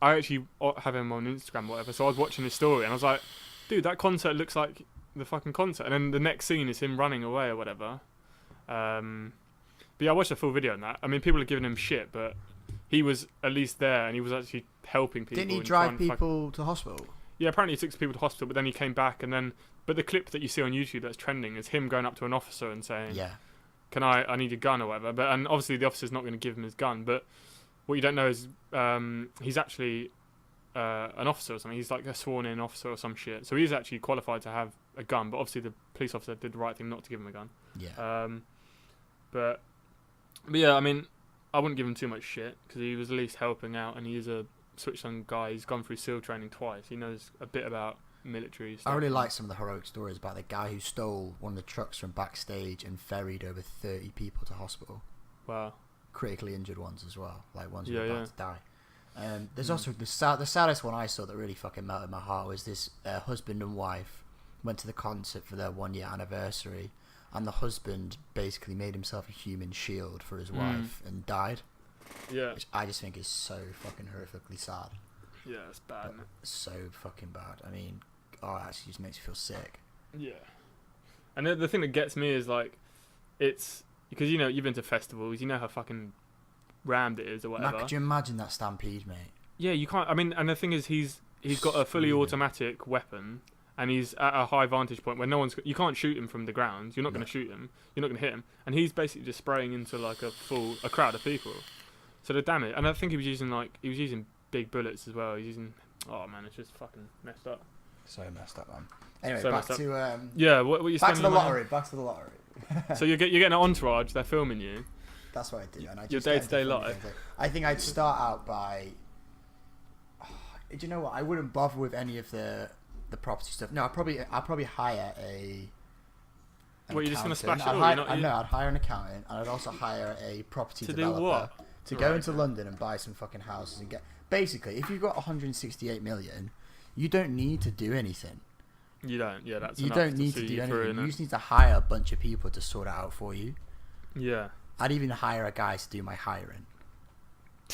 Speaker 3: I actually have him on Instagram or whatever. So I was watching his story and I was like, dude, that concert looks like the fucking concert. And then the next scene is him running away or whatever. But yeah, I watched the full video on that. I mean, people are giving him shit, but he was at least there and he was actually helping people.
Speaker 2: Didn't he
Speaker 3: and
Speaker 2: drive
Speaker 3: trying to
Speaker 2: people to hospital?
Speaker 3: Yeah, apparently he took people to hospital, but then he came back and then. But the clip that you see on YouTube that's trending is him going up to an officer and saying,
Speaker 2: Yeah.
Speaker 3: "Can I need a gun or whatever?" But and obviously the officer's not going to give him his gun. But what you don't know is he's actually an officer or something. He's like a sworn-in officer or some shit. So he's actually qualified to have a gun. But obviously the police officer did the right thing not to give him a gun.
Speaker 2: Yeah.
Speaker 3: But yeah, I mean, I wouldn't give him too much shit because he was at least helping out, and he is a switched on guy. He's gone through SEAL training twice. He knows a bit about military stuff.
Speaker 2: I really like some of the heroic stories about the guy who stole one of the trucks from backstage and ferried over 30 people to hospital.
Speaker 3: Wow.
Speaker 2: Critically injured ones as well, like ones who
Speaker 3: Yeah,
Speaker 2: were about
Speaker 3: yeah.
Speaker 2: to die. There's also the saddest one I saw that really fucking melted my heart was this husband and wife went to the concert for their 1 year anniversary, and the husband basically made himself a human shield for his wife and died.
Speaker 3: Yeah.
Speaker 2: Which I just think is so fucking horrifically sad.
Speaker 3: Yeah, it's bad. Isn't it?
Speaker 2: So fucking bad. I mean, oh, it actually just makes me feel sick.
Speaker 3: Yeah. And the thing that gets me is like, it's because you know you've been to festivals, you know how fucking rammed it is or whatever.
Speaker 2: Now, could you imagine that stampede, mate?
Speaker 3: Yeah, you can't. I mean, and the thing is, he's got a fully automatic weapon, and he's at a high vantage point where no one's. You can't shoot him from the ground. You're not going to shoot him. You're not going to hit him, and he's basically just spraying into like a crowd of people. So the damage, and I think he was using big bullets as well. He's using. Oh man, it's just fucking messed up.
Speaker 2: So messed up, man. Anyway,
Speaker 3: So
Speaker 2: back
Speaker 3: messed
Speaker 2: to
Speaker 3: Yeah, what you
Speaker 2: back to
Speaker 3: spending
Speaker 2: the
Speaker 3: your money on?
Speaker 2: lottery. Back to the lottery.
Speaker 3: So you're getting an entourage. They're filming you.
Speaker 2: That's what I do. And I
Speaker 3: Your
Speaker 2: just get into
Speaker 3: day-to-day
Speaker 2: funny
Speaker 3: life.
Speaker 2: things. I think I'd start out by. Do you know what? I wouldn't bother with any of the property stuff. No, I'd probably hire an
Speaker 3: What, you're just gonna
Speaker 2: accountant.
Speaker 3: splash it all?
Speaker 2: I'd
Speaker 3: You're
Speaker 2: hire,
Speaker 3: not- you-
Speaker 2: no, I'd hire an accountant, and I'd also hire a property
Speaker 3: To do
Speaker 2: developer
Speaker 3: what?
Speaker 2: to go
Speaker 3: Right,
Speaker 2: into
Speaker 3: okay.
Speaker 2: London and buy some fucking houses and get. Basically, if you've got 168 million, you don't need to do anything.
Speaker 3: You don't. Yeah, that's.
Speaker 2: You
Speaker 3: enough
Speaker 2: don't need to
Speaker 3: see
Speaker 2: do
Speaker 3: you through,
Speaker 2: anything. You
Speaker 3: innit?
Speaker 2: just need to hire a bunch of people to sort it out for you.
Speaker 3: Yeah.
Speaker 2: I'd even hire a guy to do my hiring.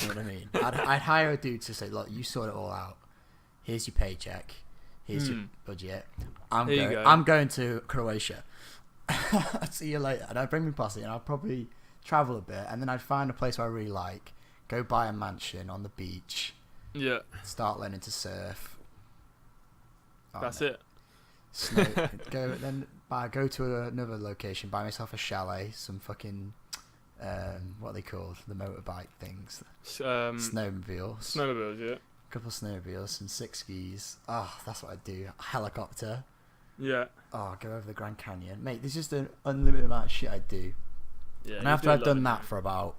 Speaker 2: You know what I mean? I'd hire a dude to say, look, you sort it all out. Here's your paycheck. Here's your budget.
Speaker 3: There you go.
Speaker 2: I'm going to Croatia. I'll see you later. And I'd bring my posse and I'd probably travel a bit. And then I'd find a place where I really like. Go buy a mansion on the beach.
Speaker 3: Yeah.
Speaker 2: Start learning to surf. Oh,
Speaker 3: That's
Speaker 2: no.
Speaker 3: it.
Speaker 2: Go to another location. Buy myself a chalet. Some fucking... what are they called? The motorbike things. Snowmobiles.
Speaker 3: Snowmobiles, yeah.
Speaker 2: Couple of snowmobiles, some 6 skis. Oh, that's what I do. A helicopter.
Speaker 3: Yeah.
Speaker 2: Oh, go over the Grand Canyon. Mate, there's just an unlimited amount of shit I do.
Speaker 3: Yeah.
Speaker 2: And
Speaker 3: you
Speaker 2: after
Speaker 3: do a
Speaker 2: I've
Speaker 3: lot
Speaker 2: done
Speaker 3: of
Speaker 2: that
Speaker 3: it.
Speaker 2: for about,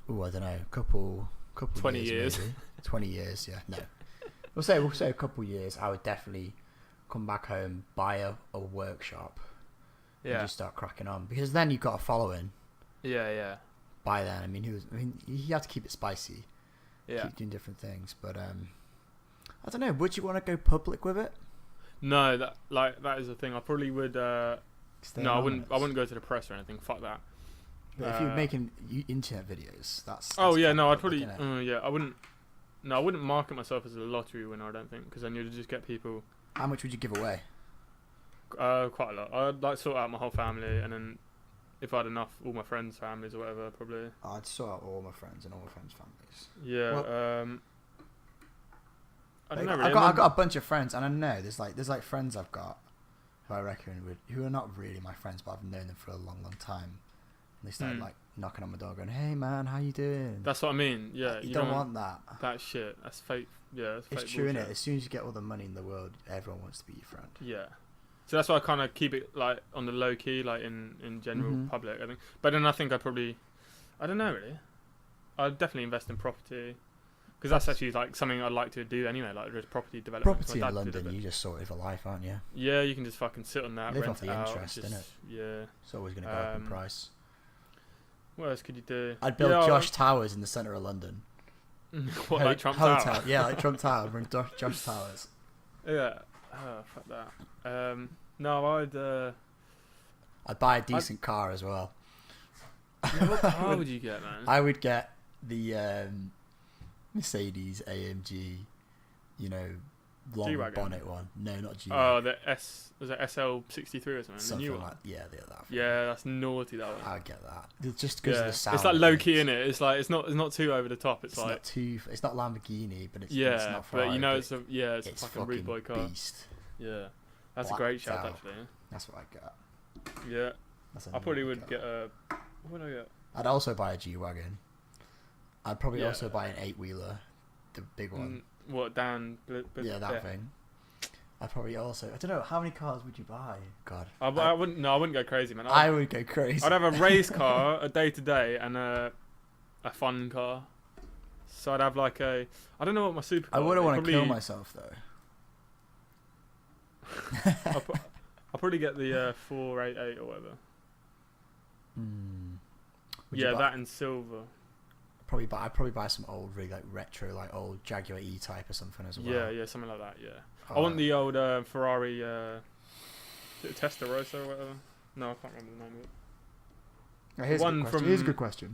Speaker 2: I don't know, couple
Speaker 3: 20 years.
Speaker 2: maybe. 20 years, yeah. No. We'll say a couple years, I would definitely come back home, buy a workshop, and
Speaker 3: Yeah.
Speaker 2: just start cracking on. Because then you've got a following
Speaker 3: Yeah, yeah.
Speaker 2: by then. I mean, you have to keep it spicy.
Speaker 3: Yeah.
Speaker 2: Keep doing different things. But, I don't know, would you want to go public with it?
Speaker 3: No, that is the thing. I probably would.
Speaker 2: Stay
Speaker 3: No, I
Speaker 2: anonymous?
Speaker 3: wouldn't go to the press or anything. Fuck that.
Speaker 2: But if you're making internet videos, that's
Speaker 3: Oh yeah,
Speaker 2: kind
Speaker 3: no,
Speaker 2: of
Speaker 3: I'd probably.
Speaker 2: public, innit?
Speaker 3: Yeah, I wouldn't. No, I wouldn't market myself as a lottery winner. I don't think, because then you'd just get people.
Speaker 2: How much would you give away?
Speaker 3: Quite a lot. I'd like sort out my whole family, and then if I had enough, all my friends' families or whatever, probably.
Speaker 2: I'd sort out all my friends and all my friends' families.
Speaker 3: Yeah.
Speaker 2: Well,
Speaker 3: I don't know.
Speaker 2: I've
Speaker 3: Really.
Speaker 2: got a bunch of friends, and I know there's like friends I've got who I reckon who are not really my friends, but I've known them for a long time. And they started like knocking on my door, going, "Hey man, how you doing?"
Speaker 3: That's what I mean. Yeah.
Speaker 2: you don't want that.
Speaker 3: that shit. That's fake. Yeah. That's
Speaker 2: It's
Speaker 3: fake
Speaker 2: true, innit?
Speaker 3: bullshit.
Speaker 2: As soon as you get all the money in the world, everyone wants to be your friend.
Speaker 3: Yeah. So that's why I kind of keep it like on the low key, like in general
Speaker 2: Mhm.
Speaker 3: public. I think, but then I think I don't know really. I'd definitely invest in property because that's actually like something I'd like to do anyway, like just property development.
Speaker 2: Property
Speaker 3: My
Speaker 2: in
Speaker 3: dad did
Speaker 2: London,
Speaker 3: it.
Speaker 2: you just sorted for life, aren't you?
Speaker 3: Yeah, you can just fucking sit on that,
Speaker 2: Live
Speaker 3: rent
Speaker 2: off the
Speaker 3: it out,
Speaker 2: interest,
Speaker 3: just,
Speaker 2: innit?
Speaker 3: Yeah.
Speaker 2: It's always going to go up in price.
Speaker 3: What else could you do?
Speaker 2: I'd build
Speaker 3: Yeah,
Speaker 2: Josh Towers in the centre of London.
Speaker 3: What, like Trump
Speaker 2: Hotel.
Speaker 3: Tower?
Speaker 2: Yeah, like Trump Tower. Bring Josh Towers.
Speaker 3: Yeah. Oh, fuck that. No,
Speaker 2: I'd buy a decent car as well.
Speaker 3: what car would you get, man?
Speaker 2: I would get the Mercedes AMG, long
Speaker 3: G-Wagon?
Speaker 2: bonnet one. No, not G.
Speaker 3: Oh, the was it SL63 or something? The
Speaker 2: something
Speaker 3: new one.
Speaker 2: like that.
Speaker 3: Yeah, that's naughty. That one.
Speaker 2: I'd get that. It's just because
Speaker 3: Yeah,
Speaker 2: of the sound.
Speaker 3: it's like
Speaker 2: of
Speaker 3: low
Speaker 2: it.
Speaker 3: key in it. It's like it's not too over the top. It's,
Speaker 2: It's
Speaker 3: like
Speaker 2: not too. It's not Lamborghini, but it's
Speaker 3: yeah,
Speaker 2: It's not Ferrari,
Speaker 3: but you know
Speaker 2: but
Speaker 3: it's a
Speaker 2: it's
Speaker 3: fucking rude boy car.
Speaker 2: beast.
Speaker 3: Yeah, that's a
Speaker 2: Blacked
Speaker 3: great shout
Speaker 2: out.
Speaker 3: actually.
Speaker 2: That's what I got.
Speaker 3: Yeah,
Speaker 2: That's a
Speaker 3: I probably
Speaker 2: naughty
Speaker 3: would
Speaker 2: car.
Speaker 3: get a. What would I get?
Speaker 2: I'd also buy a G-Wagon. I'd probably
Speaker 3: Yeah.
Speaker 2: also buy an 8-wheeler, the big one.
Speaker 3: What Dan?
Speaker 2: Yeah, that thing. I'd probably also. I don't know. How many cars would you buy? God.
Speaker 3: I wouldn't. No, I wouldn't go crazy, man.
Speaker 2: I would go crazy.
Speaker 3: I'd have a race car, a day to day, and a fun car. So I'd have like I don't know what my supercar.
Speaker 2: I wouldn't want to
Speaker 3: probably-
Speaker 2: kill myself though.
Speaker 3: I'll probably get the 488 or whatever.
Speaker 2: Would you
Speaker 3: Yeah,
Speaker 2: buy-
Speaker 3: that in silver.
Speaker 2: I'd probably buy some old, really like retro, like old Jaguar E-Type or something as well.
Speaker 3: Yeah, something like that. Yeah. I want the old Ferrari Testarossa or whatever. No, I can't remember the name of it.
Speaker 2: Now, here's,
Speaker 3: one
Speaker 2: a good question.
Speaker 3: from-
Speaker 2: Here's a good question.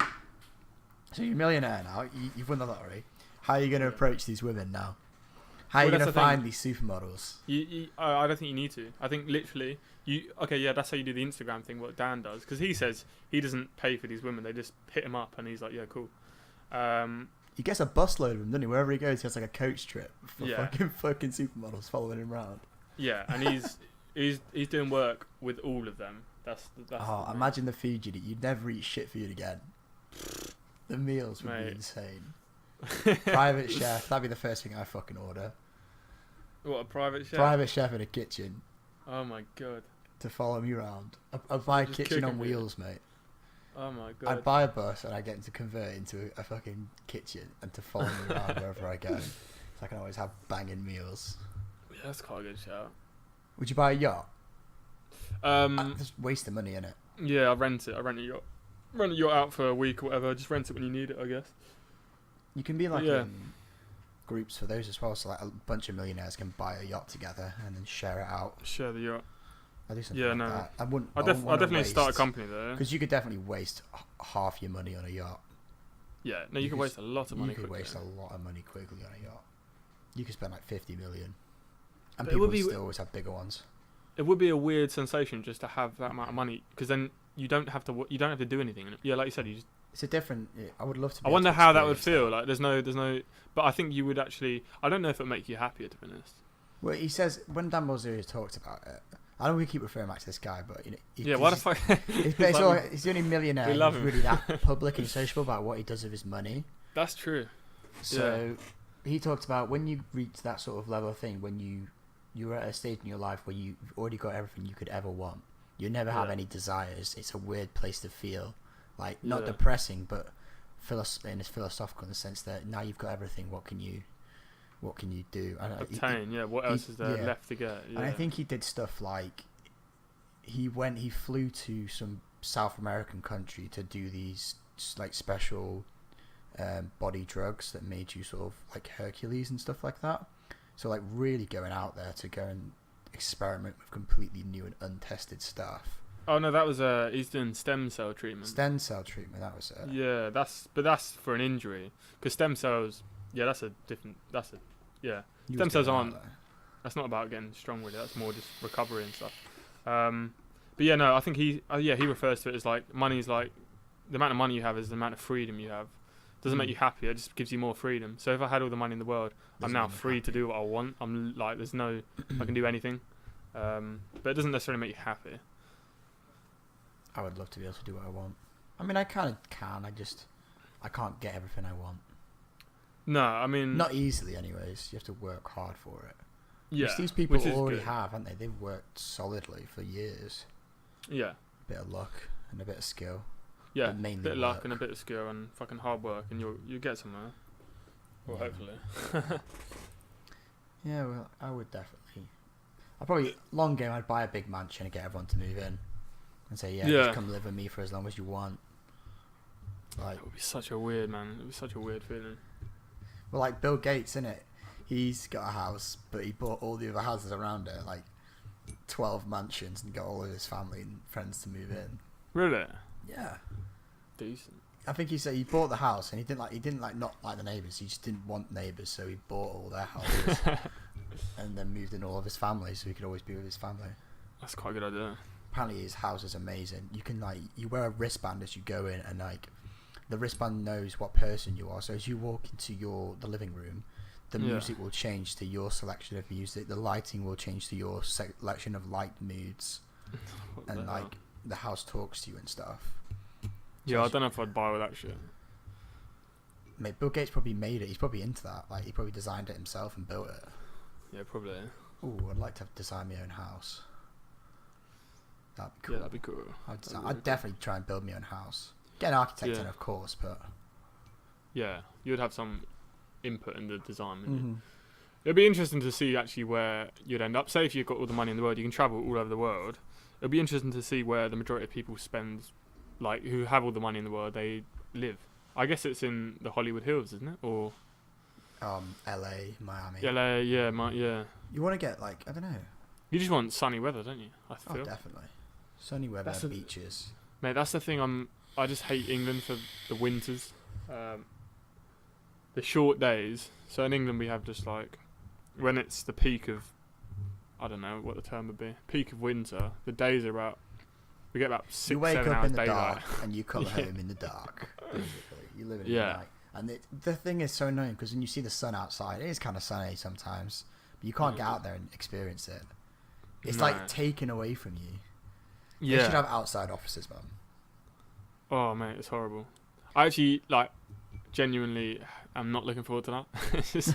Speaker 2: So you're a millionaire now. You've won the lottery. How are you going to approach these women now? How are you
Speaker 3: Well,
Speaker 2: going to
Speaker 3: that's the
Speaker 2: find these supermodels?
Speaker 3: I don't think you need to. I think literally that's how you do the Instagram thing. What Dan does, because he says he doesn't pay for these women. They just hit him up, and he's like, yeah, cool.
Speaker 2: He gets a busload of them, doesn't he? Wherever he goes, he has like a coach trip for
Speaker 3: Yeah.
Speaker 2: fucking supermodels following him around.
Speaker 3: Yeah, and he's doing work with all of them. That's
Speaker 2: Oh,
Speaker 3: the
Speaker 2: imagine the food you'd eat. You'd never eat shit food again. The meals would be
Speaker 3: Mate.
Speaker 2: insane. Private chef, that'd be the first thing I fucking order.
Speaker 3: What, a private chef?
Speaker 2: Private chef in a kitchen
Speaker 3: Oh my god.
Speaker 2: to follow me around. I'd buy a
Speaker 3: Just
Speaker 2: kitchen on
Speaker 3: cooking for you.
Speaker 2: wheels, mate.
Speaker 3: Oh my
Speaker 2: I'd
Speaker 3: god.
Speaker 2: buy a bus and I'd get him to convert it into a fucking kitchen and to follow me around wherever I go. So I can always have banging meals.
Speaker 3: Yeah, that's quite a good shout.
Speaker 2: Would you buy a yacht? Just waste the money in it.
Speaker 3: Yeah, I rent it. I rent a yacht. Rent a yacht out for a week or whatever. Just rent it when you need it, I guess.
Speaker 2: You can be like
Speaker 3: Yeah.
Speaker 2: groups for those as well. So like a bunch of millionaires can buy a yacht together and then share it out.
Speaker 3: Share the yacht.
Speaker 2: I do something
Speaker 3: Yeah,
Speaker 2: like
Speaker 3: no.
Speaker 2: that. I wouldn't.
Speaker 3: I'll definitely start a company there.
Speaker 2: Because you could definitely waste half your money on a yacht.
Speaker 3: Yeah, no, you can waste a lot of money.
Speaker 2: You could
Speaker 3: quickly.
Speaker 2: waste a lot of money quickly on a yacht. You could spend like 50 million, and
Speaker 3: But it
Speaker 2: people
Speaker 3: would
Speaker 2: would
Speaker 3: be-
Speaker 2: still always have bigger ones.
Speaker 3: It would be a weird sensation just to have that amount of money, because then you don't have to do anything. Yeah, like you said, you just.
Speaker 2: It's a different. I would love to.
Speaker 3: I wonder how that would feel. Like, there's no. But I think you would actually. I don't know if it would make you happier, to be honest.
Speaker 2: Well, he says when Dan Bilzerian talked about it. I don't want to keep referring back to this guy, but you know.
Speaker 3: Yeah, why the fuck?
Speaker 2: He's the only millionaire
Speaker 3: we love
Speaker 2: who's
Speaker 3: him.
Speaker 2: really that public and sociable about what he does with his money.
Speaker 3: That's true.
Speaker 2: So he talked about when you reach that sort of level of thing, when you're at a stage in your life where you've already got everything you could ever want. You never have
Speaker 3: Yeah.
Speaker 2: any desires. It's a weird place to feel. Like, not
Speaker 3: Yeah.
Speaker 2: depressing, but and it's philosophical in the sense that now you've got everything, what can you do? And
Speaker 3: Obtain. Yeah. What else is there left to get? Yeah.
Speaker 2: and I think he did stuff like he flew to some South American country to do these like special body drugs that made you sort of like Hercules and stuff like that. So like really going out there to go and experiment with completely new and untested stuff.
Speaker 3: Oh no, that was he's doing stem cell treatment.
Speaker 2: Stem cell treatment, that was it.
Speaker 3: Yeah, that's for an injury, because stem cells. Yeah, that's a. Yeah.
Speaker 2: He
Speaker 3: Stem
Speaker 2: was
Speaker 3: cells
Speaker 2: going out
Speaker 3: aren't.
Speaker 2: there.
Speaker 3: That's not about getting strong with it. That's more just recovery and stuff. But yeah, no, I think he refers to it as like money's like the amount of money you have is the amount of freedom you have. Doesn't make you happier. It just gives you more freedom. So if I had all the money in the world, I'm
Speaker 2: Doesn't
Speaker 3: now
Speaker 2: make you
Speaker 3: free to
Speaker 2: happy.
Speaker 3: do what I want. I'm like, there's no, I can do anything. But it doesn't necessarily make you happy.
Speaker 2: I would love to be able to do what I want. I mean, I kind of can. I can't get everything I want.
Speaker 3: No, I mean,
Speaker 2: Not easily, anyways. You have to work hard for it.
Speaker 3: yeah,
Speaker 2: Which these people
Speaker 3: which is
Speaker 2: already
Speaker 3: good.
Speaker 2: have, haven't they? They've worked solidly for years.
Speaker 3: Yeah,
Speaker 2: A bit of luck and a bit of skill.
Speaker 3: yeah,
Speaker 2: But mainly
Speaker 3: a bit of luck
Speaker 2: work.
Speaker 3: and a bit of skill and fucking hard work, and you get somewhere. Well,
Speaker 2: Yeah.
Speaker 3: hopefully.
Speaker 2: Yeah, well, I would definitely. I'd probably, long game, I'd buy a big mansion and get everyone to move in. And say, yeah,
Speaker 3: Yeah.
Speaker 2: just come live with me for as long as you want. Like,
Speaker 3: It would be such a weird, man. It would be such a weird feeling.
Speaker 2: well, like Bill Gates, innit? He's got a house, but he bought all the other houses around it, like 12 mansions, and got all of his family and friends to move in.
Speaker 3: Really?
Speaker 2: Yeah.
Speaker 3: Decent.
Speaker 2: I think he said he bought the house and he didn't like not like the neighbours. He just didn't want neighbours, so he bought all their houses and then moved in all of his family, so he could always be with his family.
Speaker 3: That's quite a good idea.
Speaker 2: Apparently, his house is amazing. You can you wear a wristband as you go in, and like the wristband knows what person you are. So as you walk into the living room, the
Speaker 3: Yeah.
Speaker 2: music will change to your selection of music. The lighting will change to your selection of light moods,
Speaker 3: What the
Speaker 2: and
Speaker 3: hell?
Speaker 2: like the house talks to you and stuff.
Speaker 3: Yeah, I don't know if I'd buy all that shit.
Speaker 2: Mate, Bill Gates probably made it. He's probably into that. Like he probably designed it himself and built it.
Speaker 3: Yeah, probably.
Speaker 2: Ooh, I'd like to design my own house. That'd be cool.
Speaker 3: Yeah, that'd be cool.
Speaker 2: I'd
Speaker 3: That'd be
Speaker 2: definitely try and build my own house. Get an architect
Speaker 3: Yeah.
Speaker 2: in, of course, but
Speaker 3: yeah, you would have some input in the design. Wouldn't
Speaker 2: Mm-hmm.
Speaker 3: you? It'd be interesting to see actually where you'd end up. Say if you've got all the money in the world, you can travel all over the world. It'd be interesting to see where the majority of people spend, like who have all the money in the world, they live. I guess it's in the Hollywood Hills, isn't it? Or
Speaker 2: LA, Miami.
Speaker 3: LA, yeah.
Speaker 2: You want to get like, I don't know.
Speaker 3: You just want sunny weather, don't you? I
Speaker 2: Oh,
Speaker 3: feel.
Speaker 2: definitely. Sunny weather,
Speaker 3: That's the-
Speaker 2: beaches.
Speaker 3: Mate, that's the thing. I just hate England for the winters, the short days. So in England we have just like when it's the peak of, I don't know what the term would be, peak of winter. The days are about, we get about 6-7
Speaker 2: You wake
Speaker 3: hours
Speaker 2: up in the
Speaker 3: daylight.
Speaker 2: dark and you come
Speaker 3: Yeah.
Speaker 2: home in the dark. Basically, you live in the
Speaker 3: Yeah.
Speaker 2: night. And the thing is so annoying because when you see the sun outside, it is kind of sunny sometimes, but you can't get out there and experience it. It's
Speaker 3: No.
Speaker 2: like taken away from you. They should
Speaker 3: Yeah.
Speaker 2: have outside offices, man.
Speaker 3: Oh mate, it's horrible. I actually like genuinely am not looking forward to that. It's just,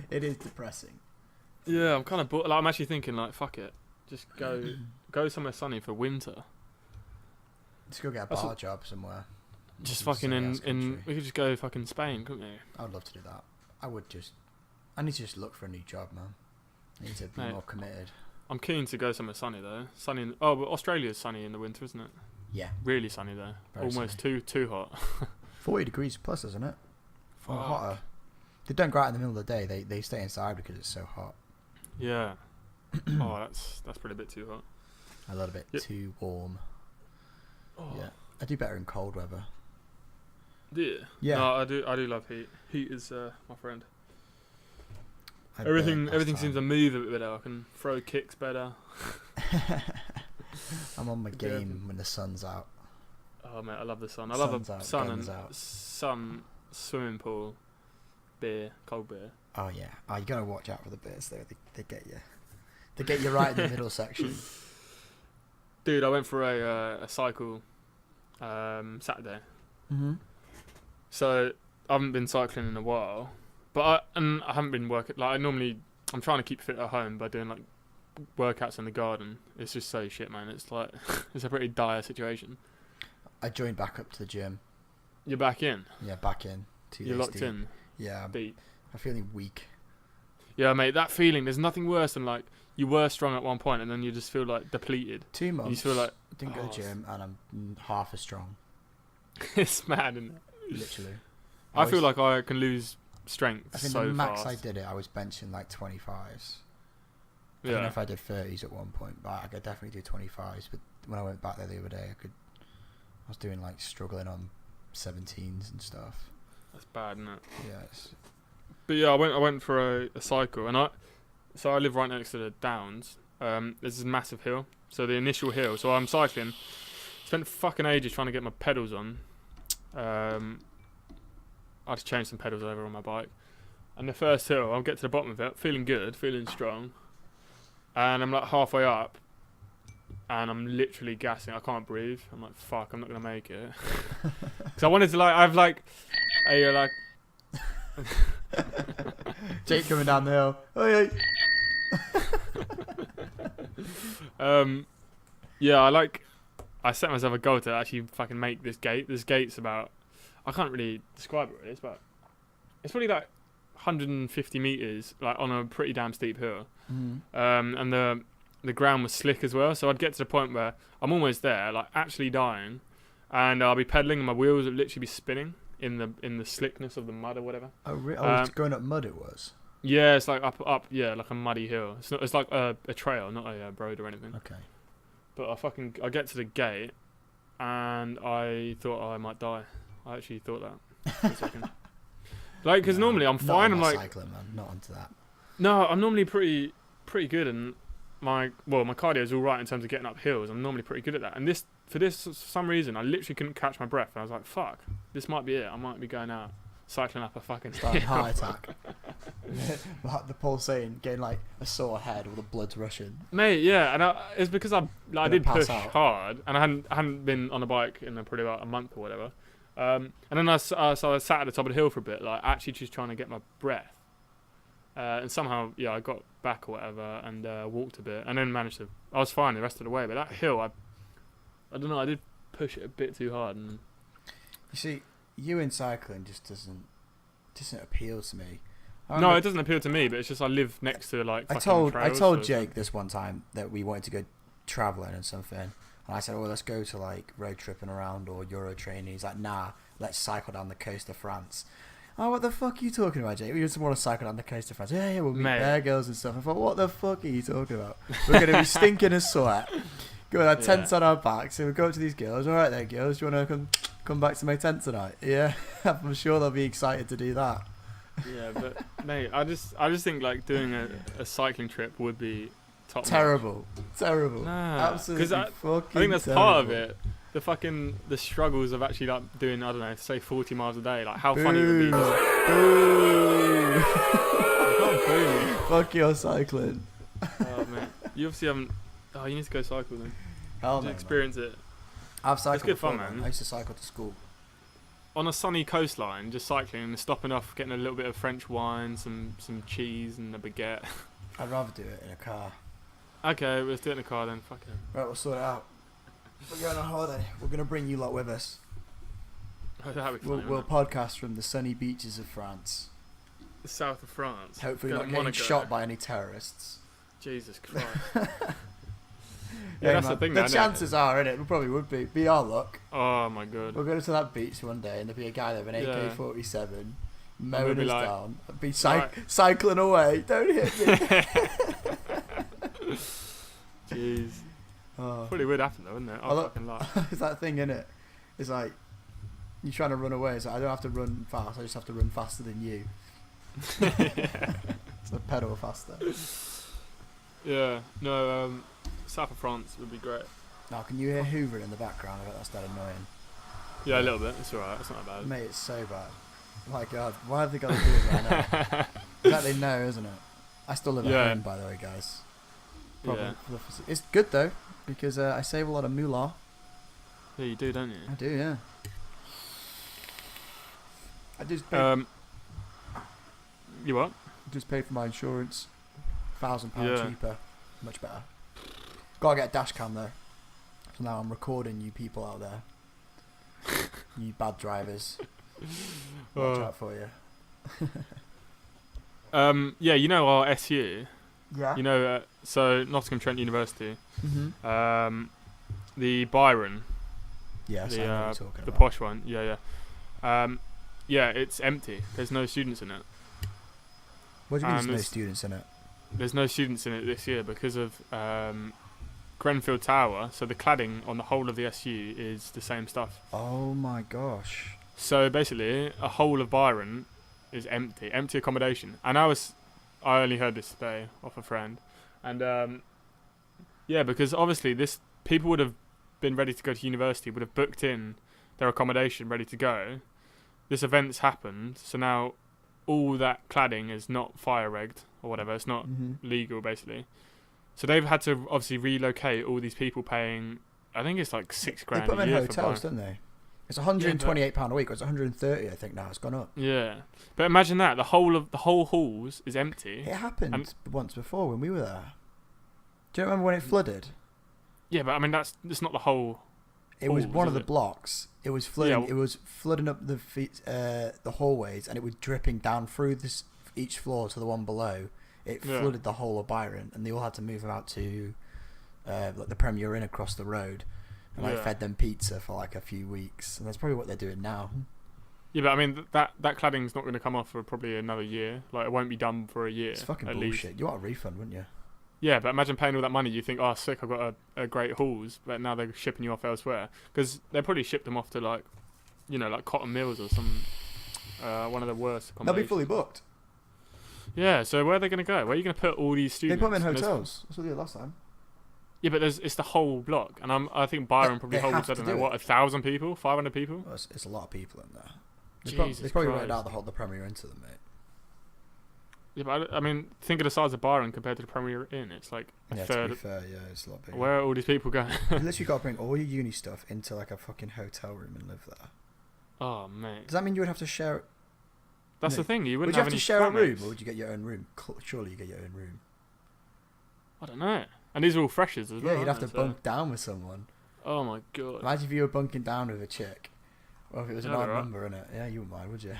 Speaker 2: It is depressing.
Speaker 3: yeah, I'm kind of like, I'm actually thinking like fuck it, just go somewhere sunny for winter.
Speaker 2: Let's go get a
Speaker 3: That's
Speaker 2: bar job somewhere.
Speaker 3: Just
Speaker 2: Some
Speaker 3: fucking
Speaker 2: sunny-ass
Speaker 3: in
Speaker 2: country.
Speaker 3: we could just go fucking Spain, couldn't we?
Speaker 2: I would love to do that. I need to just look for a new job, man. I need to be
Speaker 3: Mate.
Speaker 2: more committed.
Speaker 3: I'm keen to go somewhere sunny though. Oh, but Australia's sunny in the winter, isn't it?
Speaker 2: Yeah.
Speaker 3: Really sunny though.
Speaker 2: Very
Speaker 3: Almost too hot.
Speaker 2: 40 degrees plus, isn't it? Or
Speaker 3: Fuck.
Speaker 2: hotter. They don't go out in the middle of the day. They stay inside because it's so hot.
Speaker 3: Yeah. Oh, that's probably a bit too hot.
Speaker 2: A little bit
Speaker 3: Yep.
Speaker 2: too warm.
Speaker 3: Oh.
Speaker 2: Yeah. I do better in cold weather.
Speaker 3: Do you?
Speaker 2: Yeah.
Speaker 3: No, I do love heat. Heat is my friend.
Speaker 2: I
Speaker 3: Everything
Speaker 2: burnt last
Speaker 3: seems to
Speaker 2: time.
Speaker 3: move a bit better. I can throw kicks better.
Speaker 2: I'm on my
Speaker 3: Yeah.
Speaker 2: game when the sun's out.
Speaker 3: Oh mate, I love the sun. I love
Speaker 2: Sun's
Speaker 3: a
Speaker 2: out,
Speaker 3: sun
Speaker 2: guns
Speaker 3: and
Speaker 2: out.
Speaker 3: sun, swimming pool, beer, cold beer.
Speaker 2: Oh yeah. Oh, you gotta watch out for the bears though. They get you. They get you right in the middle section.
Speaker 3: Dude, I went for a cycle Saturday.
Speaker 2: Mm-hmm.
Speaker 3: So I haven't been cycling in a while, but I haven't been working. Like I'm trying to keep fit at home by doing like workouts in the garden. It's just so shit, man. It's like it's a pretty dire situation.
Speaker 2: I joined back up to the gym.
Speaker 3: You're back in.
Speaker 2: Yeah, back in. 2
Speaker 3: You're
Speaker 2: days
Speaker 3: locked
Speaker 2: deep.
Speaker 3: in.
Speaker 2: Yeah,
Speaker 3: Beat.
Speaker 2: I'm feeling weak.
Speaker 3: Yeah, mate. That feeling. There's nothing worse than like you were strong at one point and then you just feel like depleted.
Speaker 2: 2 months.
Speaker 3: You feel like
Speaker 2: didn't go
Speaker 3: oh,
Speaker 2: to the gym and I'm half as strong.
Speaker 3: it's mad, isn't it?
Speaker 2: Literally.
Speaker 3: I feel
Speaker 2: was-
Speaker 3: like I can lose strength
Speaker 2: I think
Speaker 3: so
Speaker 2: the max
Speaker 3: fast.
Speaker 2: I did it, I was benching like 25s. I don't know
Speaker 3: Yeah.
Speaker 2: if I did 30s at one point, but I could definitely do 25s. But when I went back there the other day, I was doing like struggling on 17s and stuff.
Speaker 3: That's bad, isn't it?
Speaker 2: Yeah, it's,
Speaker 3: But yeah, I went for a cycle, and I live right next to the Downs. There's this massive hill, so the initial hill. So I'm cycling. Spent fucking ages trying to get my pedals on. I had to change some pedals over on my bike. And the first hill, I'll get to the bottom of it, feeling good, feeling strong. And I'm like halfway up, and I'm literally gassing. I can't breathe. I'm like, fuck, I'm not gonna make it. Because I wanted to I've like a
Speaker 2: Jake coming down the hill. Oi, oi.
Speaker 3: Yeah, I set myself a goal to actually fucking make this gate. This gate's about, I can't really describe it really. It's probably like 150 meters, like on a pretty damn steep hill.
Speaker 2: Mhm.
Speaker 3: And the ground was slick as well. So I'd get to the point where I'm almost there, like actually dying, and I'll be pedaling, and my wheels would literally be spinning in the slickness of the mud or whatever.
Speaker 2: Oh, was going up mud. It was.
Speaker 3: Yeah, it's like up, yeah, like a muddy hill. It's like a trail, not a road or anything.
Speaker 2: Okay.
Speaker 3: But I get to the gate, and I thought I might die. I actually thought that for a second. Like, because normally I'm
Speaker 2: Not
Speaker 3: fine.
Speaker 2: on
Speaker 3: I'm
Speaker 2: my
Speaker 3: like,
Speaker 2: cycling, man. Not onto that.
Speaker 3: no, I'm normally pretty good, and my cardio is all right in terms of getting up hills. I'm normally pretty good at that. And for some reason, I literally couldn't catch my breath. And I was like, fuck, this might be it. I might be going out cycling up a fucking
Speaker 2: Starting
Speaker 3: hill.
Speaker 2: heart attack. The pulsating, getting like a sore head, all the blood's rushing.
Speaker 3: Mate, yeah, and it's because I did
Speaker 2: pass
Speaker 3: push
Speaker 2: out.
Speaker 3: hard, and I hadn't been on a bike in probably about a month or whatever. And then so I sat at the top of the hill for a bit, like actually just trying to get my breath. And somehow, yeah, I got back or whatever, and walked a bit, and then managed to. I was fine the rest of the way, but that hill, I don't know, I did push it a bit too hard, and
Speaker 2: You see, you in cycling just doesn't appeal to me.
Speaker 3: No, it doesn't appeal to me, but it's just I live next to like.
Speaker 2: I
Speaker 3: fucking
Speaker 2: told
Speaker 3: trails, so
Speaker 2: Jake this one time that we wanted to go traveling and something, and I said, "Oh, let's go to like road tripping around or Euro training." He's like, "Nah, let's cycle down the coast of France." Oh, what the fuck are you talking about, Jake? We just want to cycle down the coast of France. Yeah, we'll meet bear girls and stuff. I thought, what the fuck are you talking about? We're going to be stinking a sweat. Go with our tents on our backs, and we go up to these girls. All right, there, girls. Do you want to come back to my tent tonight? Yeah, I'm sure they'll be excited to do that.
Speaker 3: Yeah, but mate, I just think like doing a cycling trip would be top.
Speaker 2: Terrible.
Speaker 3: Nah,
Speaker 2: Absolutely fucking
Speaker 3: I think that's
Speaker 2: terrible.
Speaker 3: part of it. The struggles of actually like doing, I don't know, say 40 miles a day. Like how funny it would be.
Speaker 2: Boo.
Speaker 3: Not booing.
Speaker 2: Fuck your cycling.
Speaker 3: Oh man, you obviously haven't. Oh, you need to go cycle then.
Speaker 2: Hell
Speaker 3: To
Speaker 2: no,
Speaker 3: experience it.
Speaker 2: I've cycled
Speaker 3: It's good
Speaker 2: before,
Speaker 3: fun, man.
Speaker 2: I used to cycle to school.
Speaker 3: On a sunny coastline, just cycling and stopping off, getting a little bit of French wine, some cheese and a baguette.
Speaker 2: I'd rather do it in a car.
Speaker 3: Okay, let's do it in the car then. Fuck it.
Speaker 2: Right, we'll sort it out. We're going on holiday. We're going to bring you lot with us.
Speaker 3: That'd be
Speaker 2: We'll
Speaker 3: funny, wouldn't
Speaker 2: podcast from the sunny beaches of France.
Speaker 3: it? The south of France.
Speaker 2: Hopefully
Speaker 3: Go
Speaker 2: not
Speaker 3: to
Speaker 2: getting
Speaker 3: Monaco.
Speaker 2: shot by any terrorists.
Speaker 3: Jesus Christ.
Speaker 2: Yeah,
Speaker 3: that's
Speaker 2: man.
Speaker 3: the thing.
Speaker 2: The
Speaker 3: though, innit?
Speaker 2: chances are, innit? We probably would be our luck.
Speaker 3: Oh my god.
Speaker 2: We'll go to that beach one day and there'll be a guy there with an
Speaker 3: Yeah.
Speaker 2: AK-47
Speaker 3: we'll
Speaker 2: mowing
Speaker 3: be
Speaker 2: us
Speaker 3: like,
Speaker 2: down. I'd be
Speaker 3: right.
Speaker 2: cycling away. Don't hit me.
Speaker 3: Jeez.
Speaker 2: Oh.
Speaker 3: Probably would happen though, wouldn't it?
Speaker 2: I
Speaker 3: I'll
Speaker 2: lo-
Speaker 3: fucking lie.
Speaker 2: It's that thing, innit? It's like you're trying to run away. It's like I don't have to run fast. I just have to run faster than you. It's a pedal faster.
Speaker 3: Yeah. No. South of France would be great.
Speaker 2: Now, can you hear Hoover in the background? I bet that's that annoying.
Speaker 3: Yeah, a little bit. It's alright. It's not that bad.
Speaker 2: Mate, it's so bad. My God, why have they got to do it right now? Exactly, no, isn't it? I still live at
Speaker 3: Yeah.
Speaker 2: home, by the way, guys. Probably
Speaker 3: Yeah.
Speaker 2: It's good though because I save a lot of moolah.
Speaker 3: Yeah, you do, don't you?
Speaker 2: I do, yeah. I just paid,
Speaker 3: You what?
Speaker 2: just paid for my insurance. £1,000
Speaker 3: Yeah.
Speaker 2: cheaper, much better. Gotta get a dash cam though. So now I'm recording you people out there. You bad drivers. Watch out for you.
Speaker 3: Yeah, you know our SU.
Speaker 2: Yeah.
Speaker 3: You know, so Nottingham Trent University.
Speaker 2: Mm-hmm.
Speaker 3: The Byron.
Speaker 2: Yes, I know what you're talking
Speaker 3: the
Speaker 2: about.
Speaker 3: posh one. Yeah. Yeah, it's empty. There's no students in it.
Speaker 2: What do you mean
Speaker 3: and
Speaker 2: there's no
Speaker 3: it's-
Speaker 2: students in it?
Speaker 3: There's no students in it this year because of Grenfell Tower. So the cladding on the whole of the SU is the same stuff.
Speaker 2: Oh my gosh.
Speaker 3: So basically, a whole of Byron is empty accommodation. And I only heard this today off a friend, and yeah, because obviously people would have been ready to go to university, would have booked in their accommodation, ready to go. This event's happened, so now all that cladding is not fire regged or whatever. It's not legal, basically. So they've had to obviously relocate all these people, paying I think it's like $6,000
Speaker 2: They put them
Speaker 3: a
Speaker 2: in
Speaker 3: year
Speaker 2: hotels,
Speaker 3: for
Speaker 2: don't they? It's £128 a week, or it's 130, I think now. It's gone up.
Speaker 3: Yeah, but imagine that the whole halls is empty.
Speaker 2: It happened
Speaker 3: And-
Speaker 2: once before when we were there. Do you remember when it flooded?
Speaker 3: Yeah, but I mean that's not the whole.
Speaker 2: It was
Speaker 3: halls,
Speaker 2: one of
Speaker 3: is
Speaker 2: the
Speaker 3: it?
Speaker 2: blocks. It was flooding.
Speaker 3: Yeah.
Speaker 2: It was flooding up the hallways, and it was dripping down through each floor to the one below. It
Speaker 3: Yeah.
Speaker 2: flooded the whole of Byron, and they all had to move them out to like the Premier Inn across the road, and
Speaker 3: Yeah.
Speaker 2: fed them pizza for like a few weeks. And that's probably what they're doing now.
Speaker 3: Yeah, but I mean that cladding's not going to come off for probably another year. Like it won't be done for a year.
Speaker 2: It's fucking
Speaker 3: at
Speaker 2: bullshit.
Speaker 3: least.
Speaker 2: You want a refund, wouldn't you?
Speaker 3: Yeah, but imagine paying all that money. You think, oh, sick, I've got a great halls, but now they're shipping you off elsewhere because they probably shipped them off to like Cotton Mills or some one of the worst.
Speaker 2: They'll be fully booked.
Speaker 3: Yeah, so where are they going to go? Where are you going to put all these
Speaker 2: They
Speaker 3: students?
Speaker 2: put them in
Speaker 3: And there's-
Speaker 2: hotels. That's what they did last time.
Speaker 3: Yeah, but it's the whole block, and I think Byron probably
Speaker 2: They
Speaker 3: holds
Speaker 2: have
Speaker 3: I
Speaker 2: to
Speaker 3: don't know
Speaker 2: do
Speaker 3: what 1,000 people, 500 people.
Speaker 2: Well, it's a lot of people in there.
Speaker 3: Jesus
Speaker 2: They probably rented
Speaker 3: Christ.
Speaker 2: out the Premier Inn to them, mate.
Speaker 3: Yeah, but I mean, think of the size of Byron compared to the Premier Inn. It's like a
Speaker 2: Yeah, to
Speaker 3: third.
Speaker 2: be fair, yeah, it's a lot bigger.
Speaker 3: Where are all these people going?
Speaker 2: You literally got to bring all your uni stuff into like a fucking hotel room and live there.
Speaker 3: Oh mate,
Speaker 2: Does that mean you would have to share?
Speaker 3: that's
Speaker 2: No.
Speaker 3: the thing. You
Speaker 2: Would
Speaker 3: wouldn't
Speaker 2: you have
Speaker 3: have
Speaker 2: to
Speaker 3: any
Speaker 2: share a room,
Speaker 3: flatmates.
Speaker 2: or would you get your own room? Surely you get your own room.
Speaker 3: I don't know. And these are all freshers as well.
Speaker 2: Yeah, you'd have
Speaker 3: aren't
Speaker 2: to
Speaker 3: they? So-
Speaker 2: bunk down with someone.
Speaker 3: Oh my god.
Speaker 2: Imagine if you were bunking down with a chick, Well, if it was an
Speaker 3: Yeah,
Speaker 2: odd
Speaker 3: right.
Speaker 2: number, innit? Yeah, you wouldn't mind, would you?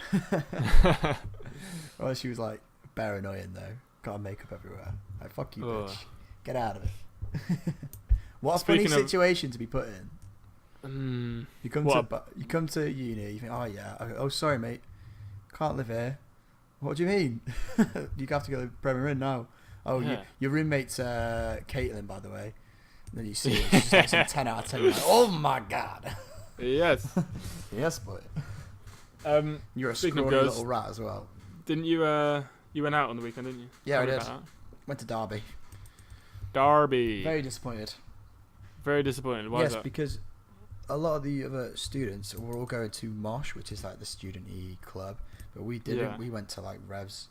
Speaker 2: Well, she was like, bare annoying though. Got makeup everywhere. Like, fuck you,
Speaker 3: Ugh.
Speaker 2: bitch. Get out of it. What a
Speaker 3: Speaking
Speaker 2: funny
Speaker 3: of-
Speaker 2: situation to be put in. You come
Speaker 3: What
Speaker 2: to you come to uni. You think, oh yeah. Oh, sorry, mate. Can't live here. What do you mean? You have to go to Premier Inn now. Oh,
Speaker 3: Yeah.
Speaker 2: your roommate's Caitlin, by the way. And then you see it, she's just like some 10 out of 10. You're like, oh my god.
Speaker 3: Yes.
Speaker 2: Yes, boy. You're a
Speaker 3: Speaking of
Speaker 2: scrawny
Speaker 3: girls-
Speaker 2: little rat as well.
Speaker 3: Didn't you? You went out on the weekend, didn't you?
Speaker 2: Yeah, I
Speaker 3: Tell me
Speaker 2: did.
Speaker 3: about
Speaker 2: Went to Derby.
Speaker 3: that. Derby.
Speaker 2: Very disappointed.
Speaker 3: Very disappointed. Why is
Speaker 2: Yes,
Speaker 3: that?
Speaker 2: because a lot of the other students were all going to Mosh, which is like the student-y club, but we didn't.
Speaker 3: Yeah.
Speaker 2: We went to like Revs,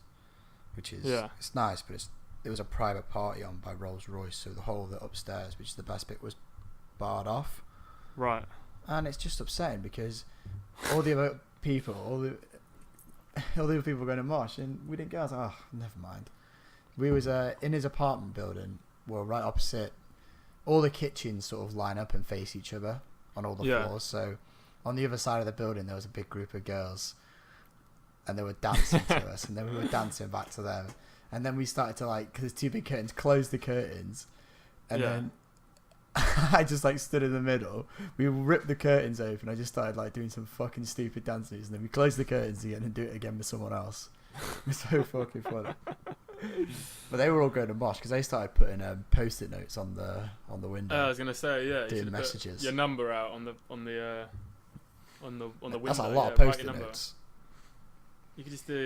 Speaker 2: which is
Speaker 3: Yeah.
Speaker 2: it's nice, but it was a private party on by Rolls Royce, so the whole of the upstairs, which is the best bit, was barred off,
Speaker 3: Right.
Speaker 2: and it's just upsetting because all the other people, all the other people were going to Mosh, and we didn't go. I was like, oh, never mind. We was in his apartment building, well, right opposite. All the kitchens sort of line up and face each other on all the
Speaker 3: Yeah.
Speaker 2: floors. So on the other side of the building, there was a big group of girls, and they were dancing to us, and then we were dancing back to them. And then we started to like, because there's two big curtains, close the curtains, and
Speaker 3: Yeah.
Speaker 2: then I just like stood in the middle. We ripped the curtains open. I just started like doing some fucking stupid dance moves, and then we closed the curtains again and do it again with someone else. It was so fucking funny. But they were all going to Mosh because they started putting post-it notes on the window.
Speaker 3: I was gonna say, yeah. You
Speaker 2: Doing
Speaker 3: should put
Speaker 2: messages.
Speaker 3: your number out on the window.
Speaker 2: That's a lot of
Speaker 3: yeah, write
Speaker 2: post-it
Speaker 3: your number.
Speaker 2: notes.
Speaker 3: You could just get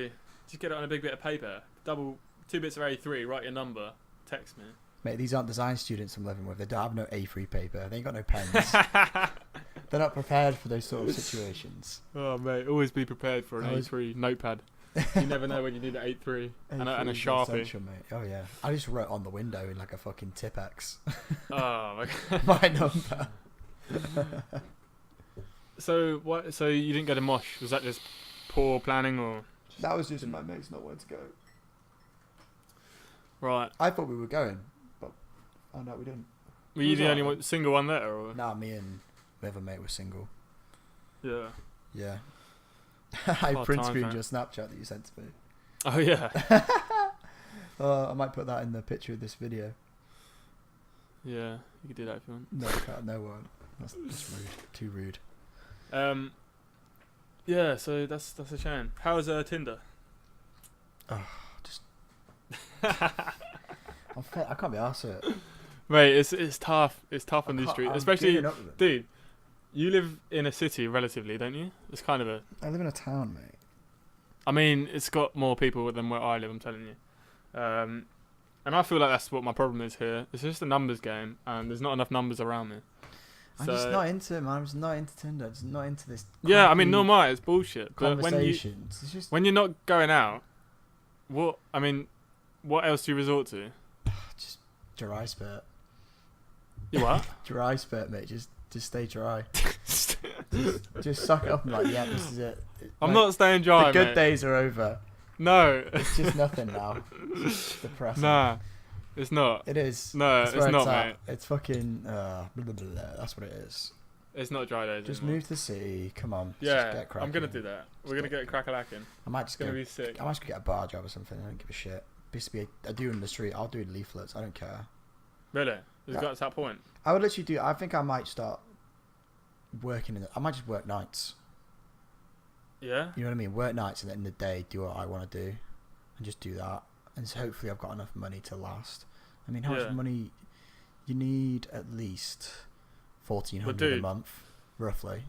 Speaker 3: it on a big bit of paper. 2 bits of A3. Write your number. Text me.
Speaker 2: Mate, these aren't design students I'm living with. They don't have no A3 paper. They ain't got no pens. They're not prepared for those sort of situations.
Speaker 3: Oh mate, always be prepared for an
Speaker 2: Always-
Speaker 3: A3 notepad. You never know when you need an A3 and a
Speaker 2: A3 is
Speaker 3: Sharpie.
Speaker 2: essential, mate. Oh yeah. I just wrote on the window in like a fucking Tipex
Speaker 3: Oh my god.
Speaker 2: my number.
Speaker 3: So what? So you didn't go to Mosh? Was that just poor planning or?
Speaker 2: That was just my mates not wanting to go.
Speaker 3: Right.
Speaker 2: I thought we were going, but found out we didn't.
Speaker 3: Were you
Speaker 2: was
Speaker 3: the only
Speaker 2: alright.
Speaker 3: one, single one there, or?
Speaker 2: Nah, me and my other mate were single.
Speaker 3: Yeah.
Speaker 2: Yeah. I
Speaker 3: Hard
Speaker 2: print
Speaker 3: times,
Speaker 2: screened
Speaker 3: mate.
Speaker 2: your Snapchat that you sent to me.
Speaker 3: Oh yeah.
Speaker 2: I might put that in the picture of this video.
Speaker 3: Yeah. You could do that if you want.
Speaker 2: No, I can't. No one. That's rude. Too rude.
Speaker 3: Yeah. So that's a shame. How's Tinder?
Speaker 2: I can't be arsed with it.
Speaker 3: Mate, it's tough. It's tough on
Speaker 2: I
Speaker 3: these
Speaker 2: can't-
Speaker 3: streets,
Speaker 2: I'm
Speaker 3: especially,
Speaker 2: giving up with it.
Speaker 3: dude. You live in a city, relatively, don't you? It's kind of a.
Speaker 2: I live in a town, mate.
Speaker 3: I mean, it's got more people than where I live. I'm telling you. And I feel like that's what my problem is here. It's just a numbers game, and there's not enough numbers around me.
Speaker 2: I'm
Speaker 3: So-
Speaker 2: just not into it, man. I'm just not into Tinder. I'm just not into this.
Speaker 3: Yeah, I mean,
Speaker 2: crappy
Speaker 3: nor am I. It's bullshit. But
Speaker 2: conversations. It's just
Speaker 3: when you're not going out, what else do you resort to?
Speaker 2: dry spurt.
Speaker 3: You what?
Speaker 2: Dry spurt, mate. Just stay dry. just suck it up and like, yeah, this is it.
Speaker 3: I'm
Speaker 2: Like,
Speaker 3: not staying dry,
Speaker 2: The good
Speaker 3: mate.
Speaker 2: days are over.
Speaker 3: No.
Speaker 2: It's just nothing now. It's just depressing.
Speaker 3: Nah, it's not.
Speaker 2: It is.
Speaker 3: No,
Speaker 2: That's
Speaker 3: it's
Speaker 2: where
Speaker 3: not,
Speaker 2: at.
Speaker 3: mate.
Speaker 2: It's fucking. Blah, blah, blah. That's what it is.
Speaker 3: It's not dry days
Speaker 2: Just
Speaker 3: anymore.
Speaker 2: move to the city. Come on. Let's just
Speaker 3: Yeah,
Speaker 2: get cracking.
Speaker 3: I'm gonna do that. We're gonna get crack-a-lacking.
Speaker 2: I might
Speaker 3: It's
Speaker 2: just
Speaker 3: gonna
Speaker 2: go.
Speaker 3: be sick.
Speaker 2: I might just get a bar job or something. I don't give a shit. Used to be I do in the street. I'll do leaflets. I don't care.
Speaker 3: Really? It's
Speaker 2: Yeah.
Speaker 3: got to that point.
Speaker 2: I would literally do. I think I might start working I might just work nights.
Speaker 3: Yeah.
Speaker 2: You know what I mean? Work nights and then in the day do what I want to do, and just do that. And so hopefully I've got enough money to last. I mean, how
Speaker 3: Yeah.
Speaker 2: much money? You need at least $1,400 a
Speaker 3: dude.
Speaker 2: month, roughly.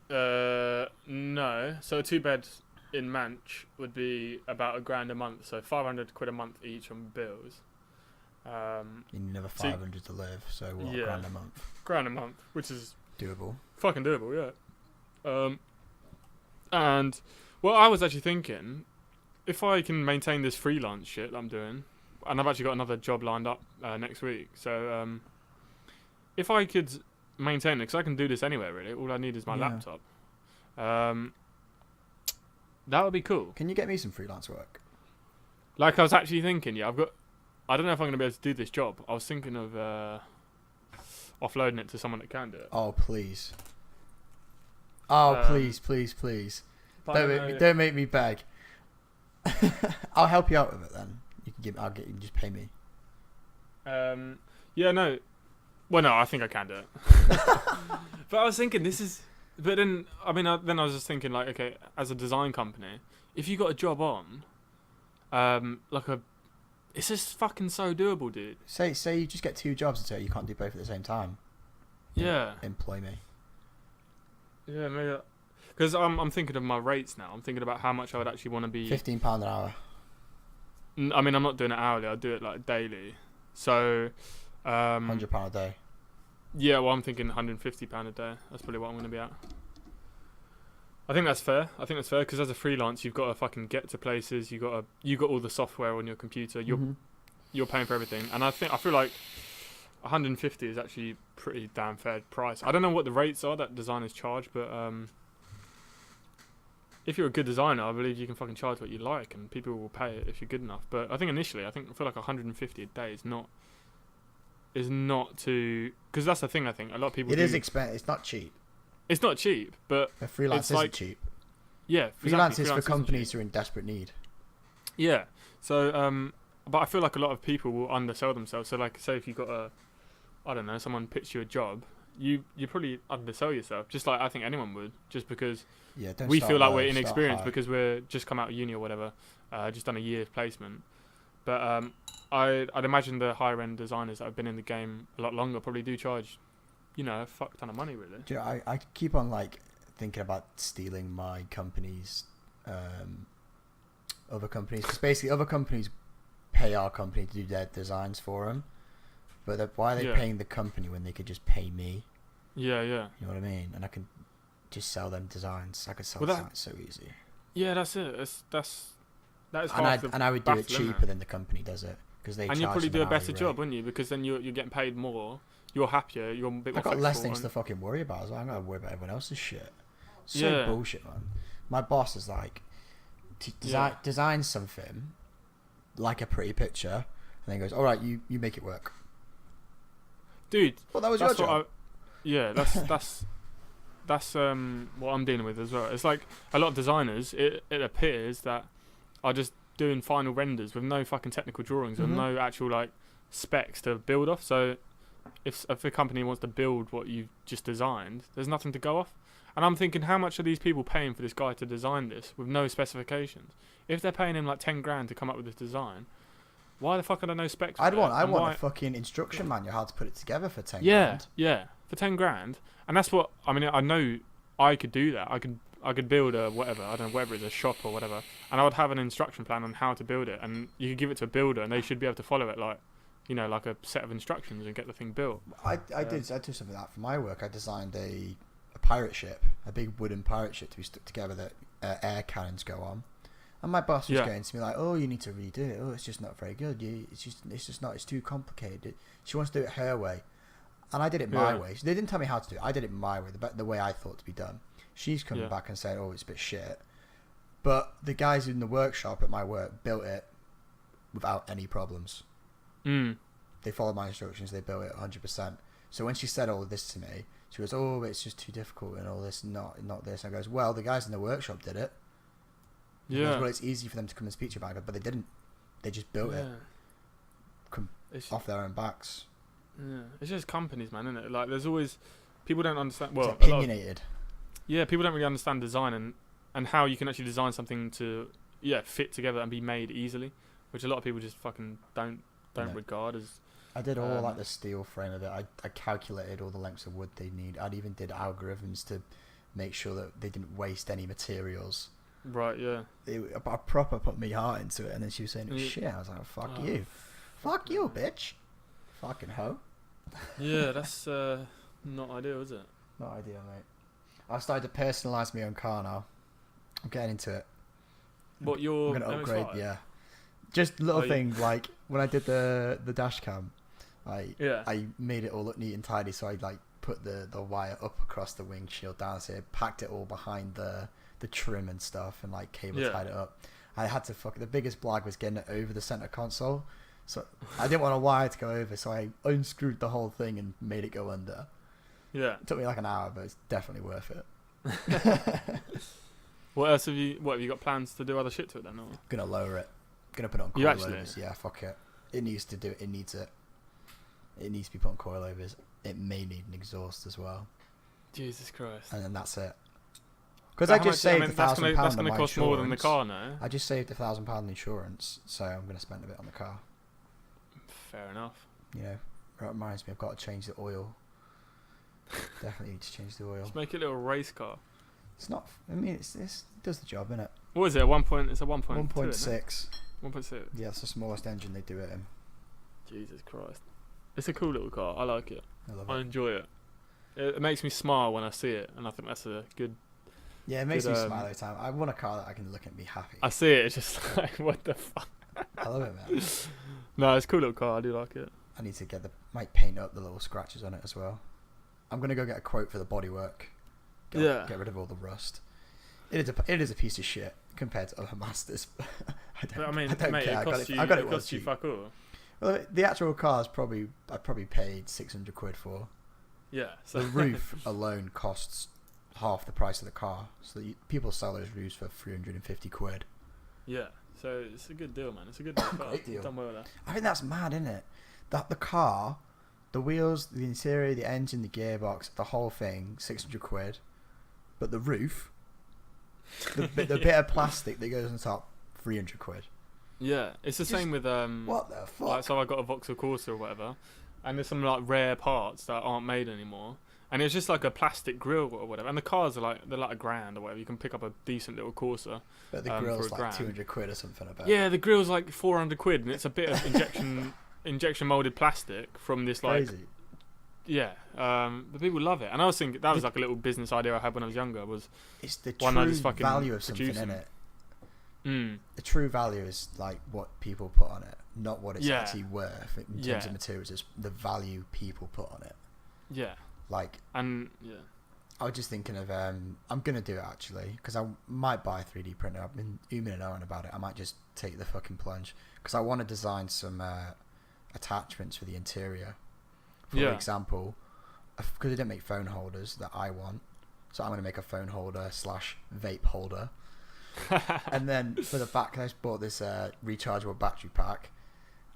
Speaker 3: No. So a 2-bed in Manch would be about £1,000 a month. So 500 quid a month each on bills.
Speaker 2: You need another
Speaker 3: So-
Speaker 2: 500 to live, so what?
Speaker 3: Yeah.
Speaker 2: £1,000 a month,
Speaker 3: £1,000 a month, which is
Speaker 2: doable.
Speaker 3: fucking doable, yeah. And well, I was actually thinking, if I can maintain this freelance shit that I'm doing, and I've actually got another job lined up next week, so if I could maintain it, because I can do this anywhere really. All I need is my
Speaker 2: Yeah.
Speaker 3: laptop. That would be cool.
Speaker 2: Can you get me some freelance work?
Speaker 3: Like I was actually thinking, yeah, I don't know if I'm gonna be able to do this job. I was thinking of offloading it to someone that can do it.
Speaker 2: Oh please. Oh, please, please, please. Don't make me beg. I'll help you out with it then. You can just pay me.
Speaker 3: Yeah, no. Well, no, I think I can do it. But I was thinking but then, I was just thinking like, okay, as a design company, if you got a job on, it's just fucking so doable, dude.
Speaker 2: Say you just get 2 jobs and say you can't do both at the same time.
Speaker 3: Yeah.
Speaker 2: Employ me.
Speaker 3: Yeah, maybe. Because I'm thinking of my rates now. I'm thinking about how much I would actually want to be.
Speaker 2: £15 an hour.
Speaker 3: I mean, I'm not doing it hourly. I do it like daily. So.
Speaker 2: £100 a day.
Speaker 3: Yeah, well, I'm thinking £150 a day. That's probably what I'm going to be at. I think that's fair. Because as a freelance, you've got to fucking get to places. You got all the software on your computer. You're paying for everything, and I feel like 150 is actually pretty damn fair price. I don't know what the rates are that designers charge, but if you're a good designer, I believe you can fucking charge what you like, and people will pay it if you're good enough. But I think initially, I feel like 150 a day is not too, because that's the thing. I think a lot of people.
Speaker 2: It is expensive. It's not cheap.
Speaker 3: It's not cheap, but
Speaker 2: a freelance isn't cheap.
Speaker 3: Yeah,
Speaker 2: freelance is for companies who are in desperate need.
Speaker 3: Yeah. So, but I feel like a lot of people will undersell themselves. So, like, say if you got someone pitch you a job, you probably undersell yourself, just like I think anyone would, just because we feel like we're inexperienced because we're just come out of uni or whatever, just done a year's placement. But I'd imagine the higher end designers that have been in the game a lot longer probably do charge, a fuck ton of money, really.
Speaker 2: Do you know, I keep on like thinking about stealing my company's other companies, because basically other companies pay our company to do their designs for them, but why are they paying the company when they could just pay me? Yeah. You know what I mean? And I can just sell them designs. I could sell designs so easy. Yeah,
Speaker 3: that's it. That is
Speaker 2: and I would do it cheaper than the company does it, because they
Speaker 3: and you probably do a better job, wouldn't you? Because then you're getting paid more. You're happier. You're a bit more.
Speaker 2: I've got less things to fucking worry about as well. I'm not gonna worry about everyone else's shit. So bullshit, man. My boss is like, design something like a pretty picture, and then goes, all right, you make it work,
Speaker 3: dude.
Speaker 2: Well, that was your job.
Speaker 3: That's what I'm dealing with as well. It's like a lot of designers, it appears that are just doing final renders with no fucking technical drawings and no actual like specs to build off. So if a company wants to build what you've just designed, there's nothing to go off. And I'm thinking, how much are these people paying for this guy to design this with no specifications? If they're paying him like 10 grand to come up with this design, why the fuck are there no specs?
Speaker 2: I want a fucking instruction manual how to put it together for 10 grand.
Speaker 3: Yeah, for 10 grand. And that's what I mean. I know I could do that. I could build a whatever. I don't know, whether it's a shop or whatever. And I would have an instruction plan on how to build it. And you could give it to a builder, and they should be able to follow it like a set of instructions and get the thing built.
Speaker 2: I did something like that for my work. I designed a pirate ship, a big wooden pirate ship to be stuck together that air cannons go on. And my boss was going to me like, "Oh, you need to redo it. Oh, it's just not very good. It's too complicated." She wants to do it her way, and I did it my way. They didn't tell me how to do it. I did it my way, the way I thought to be done. She's coming back and saying, "Oh, it's a bit shit." But the guys in the workshop at my work built it without any problems. They followed my instructions. They built it 100%. So when she said all of this to me, she goes, "Oh, it's just too difficult and all this, not this." I goes, "Well, the guys in the workshop did it." Yeah. Goes, well, it's easy for them to come and speak to you about it, but they didn't. They just built it off their own backs.
Speaker 3: Yeah, it's just companies, man, isn't it? Like, there's always people don't understand. Well,
Speaker 2: it's opinionated.
Speaker 3: People don't really understand design and how you can actually design something to fit together and be made easily, which a lot of people just fucking don't regard as.
Speaker 2: I did all like the steel frame of it. I calculated all the lengths of wood they need. I even did algorithms to make sure that they didn't waste any materials.
Speaker 3: Right, yeah.
Speaker 2: I proper put me heart into it, and then she was saying, shit. I was like, fuck you. Fuck you, bitch. Fucking hoe.
Speaker 3: Yeah, that's not ideal, is it?
Speaker 2: Not ideal, mate. I've started to personalise my own car now. I'm getting into it.
Speaker 3: What, your
Speaker 2: I'm going to upgrade, yeah. Just little things, like when I did the dash cam, I made it all look neat and tidy, so I like put the wire up across the windshield down, so it packed it all behind the trim and stuff, and like cable tied it up. I had to the biggest blag was getting it over the center console, so I didn't want a wire to go over, so I unscrewed the whole thing and made it go under.
Speaker 3: Yeah,
Speaker 2: it took me like an hour, but it's definitely worth it.
Speaker 3: What else have you? What have you got plans to do other shit to it then? Or?
Speaker 2: Gonna lower it. Gonna put it on
Speaker 3: You actually?
Speaker 2: coilovers. Yeah, fuck it. It needs to do it. It needs it. It needs to be put on coilovers. It may need an exhaust as well.
Speaker 3: Jesus Christ.
Speaker 2: And then that's it. Because
Speaker 3: But
Speaker 2: I
Speaker 3: how
Speaker 2: just
Speaker 3: much-
Speaker 2: saved
Speaker 3: mean,
Speaker 2: £1,000
Speaker 3: That's
Speaker 2: on
Speaker 3: gonna
Speaker 2: my
Speaker 3: cost more than the
Speaker 2: insurance.
Speaker 3: car, no?
Speaker 2: I just saved £1,000 insurance, so I'm gonna spend a bit on the car.
Speaker 3: Fair enough.
Speaker 2: You know, it reminds me I've got to change the oil. Definitely need to change the oil.
Speaker 3: Just make it a little race car.
Speaker 2: It's not. I mean, it does the job, innit?
Speaker 3: What is it? 1 point. It's a 1.2.
Speaker 2: 1.6.
Speaker 3: 1.6.
Speaker 2: Yeah, it's the smallest engine they do it in.
Speaker 3: Jesus Christ. It's a cool little car. I like it.
Speaker 2: I love
Speaker 3: I
Speaker 2: it.
Speaker 3: enjoy it. It makes me smile when I see it, and I think that's a good.
Speaker 2: Yeah, it makes
Speaker 3: good,
Speaker 2: me smile every time. I want a car that I can look at and be happy.
Speaker 3: I see it. It's just like, what the fuck.
Speaker 2: I love it, man.
Speaker 3: No, it's a cool little car. I do like it.
Speaker 2: I need to might paint up the little scratches on it as well. I'm gonna go get a quote for the bodywork. Get rid of all the rust. It is a piece of shit compared to other masters. I don't
Speaker 3: But I mean,
Speaker 2: care.
Speaker 3: mate,
Speaker 2: I
Speaker 3: it costs you.
Speaker 2: I got it
Speaker 3: It
Speaker 2: well
Speaker 3: costs you
Speaker 2: cheap.
Speaker 3: fuck all.
Speaker 2: Well, the actual car is I probably paid £600 for.
Speaker 3: Yeah. So
Speaker 2: The roof alone costs half the price of the car. So people sell those roofs for £350.
Speaker 3: Yeah. So it's a good deal, man. It's a good car.
Speaker 2: Great deal.
Speaker 3: Done well there.
Speaker 2: I think that's mad, isn't it? That the car, the wheels, the interior, the engine, the gearbox, the whole thing, £600. But the roof, the bit of plastic that goes on top, £300.
Speaker 3: Yeah, it's the same with
Speaker 2: What the fuck?
Speaker 3: Like, so I got a Vauxhall Corsa or whatever, and there's some like rare parts that aren't made anymore, and it's just like a plastic grille or whatever. And the cars are like they're like £1,000 or whatever. You can pick up a decent little Corsa.
Speaker 2: But the
Speaker 3: for
Speaker 2: grill's like
Speaker 3: £1,000.
Speaker 2: £200 or something. About.
Speaker 3: Yeah, the grille's like £400, and it's a bit of injection molded plastic from this like
Speaker 2: Crazy.
Speaker 3: yeah. But people love it, and I was thinking that was like a little business idea I had when I was younger. Was
Speaker 2: It's the
Speaker 3: why not
Speaker 2: true
Speaker 3: just fucking
Speaker 2: value of something
Speaker 3: produce
Speaker 2: in
Speaker 3: them?
Speaker 2: it.
Speaker 3: mm,
Speaker 2: The true value is like what people put on it, not what it's
Speaker 3: Yeah.
Speaker 2: actually worth in terms
Speaker 3: Yeah.
Speaker 2: of materials. It's the value people put on it.
Speaker 3: yeah,
Speaker 2: Like
Speaker 3: and yeah.
Speaker 2: I was just thinking of I'm gonna do it actually because I might buy a 3D printer. I've been ooming and ahhing about it. I might just take the fucking plunge because I want to design some attachments for the interior. For
Speaker 3: Yeah.
Speaker 2: example, because I didn't make phone holders that I want, so I'm gonna make a phone holder / vape holder. And then for the back, I just bought this rechargeable battery pack,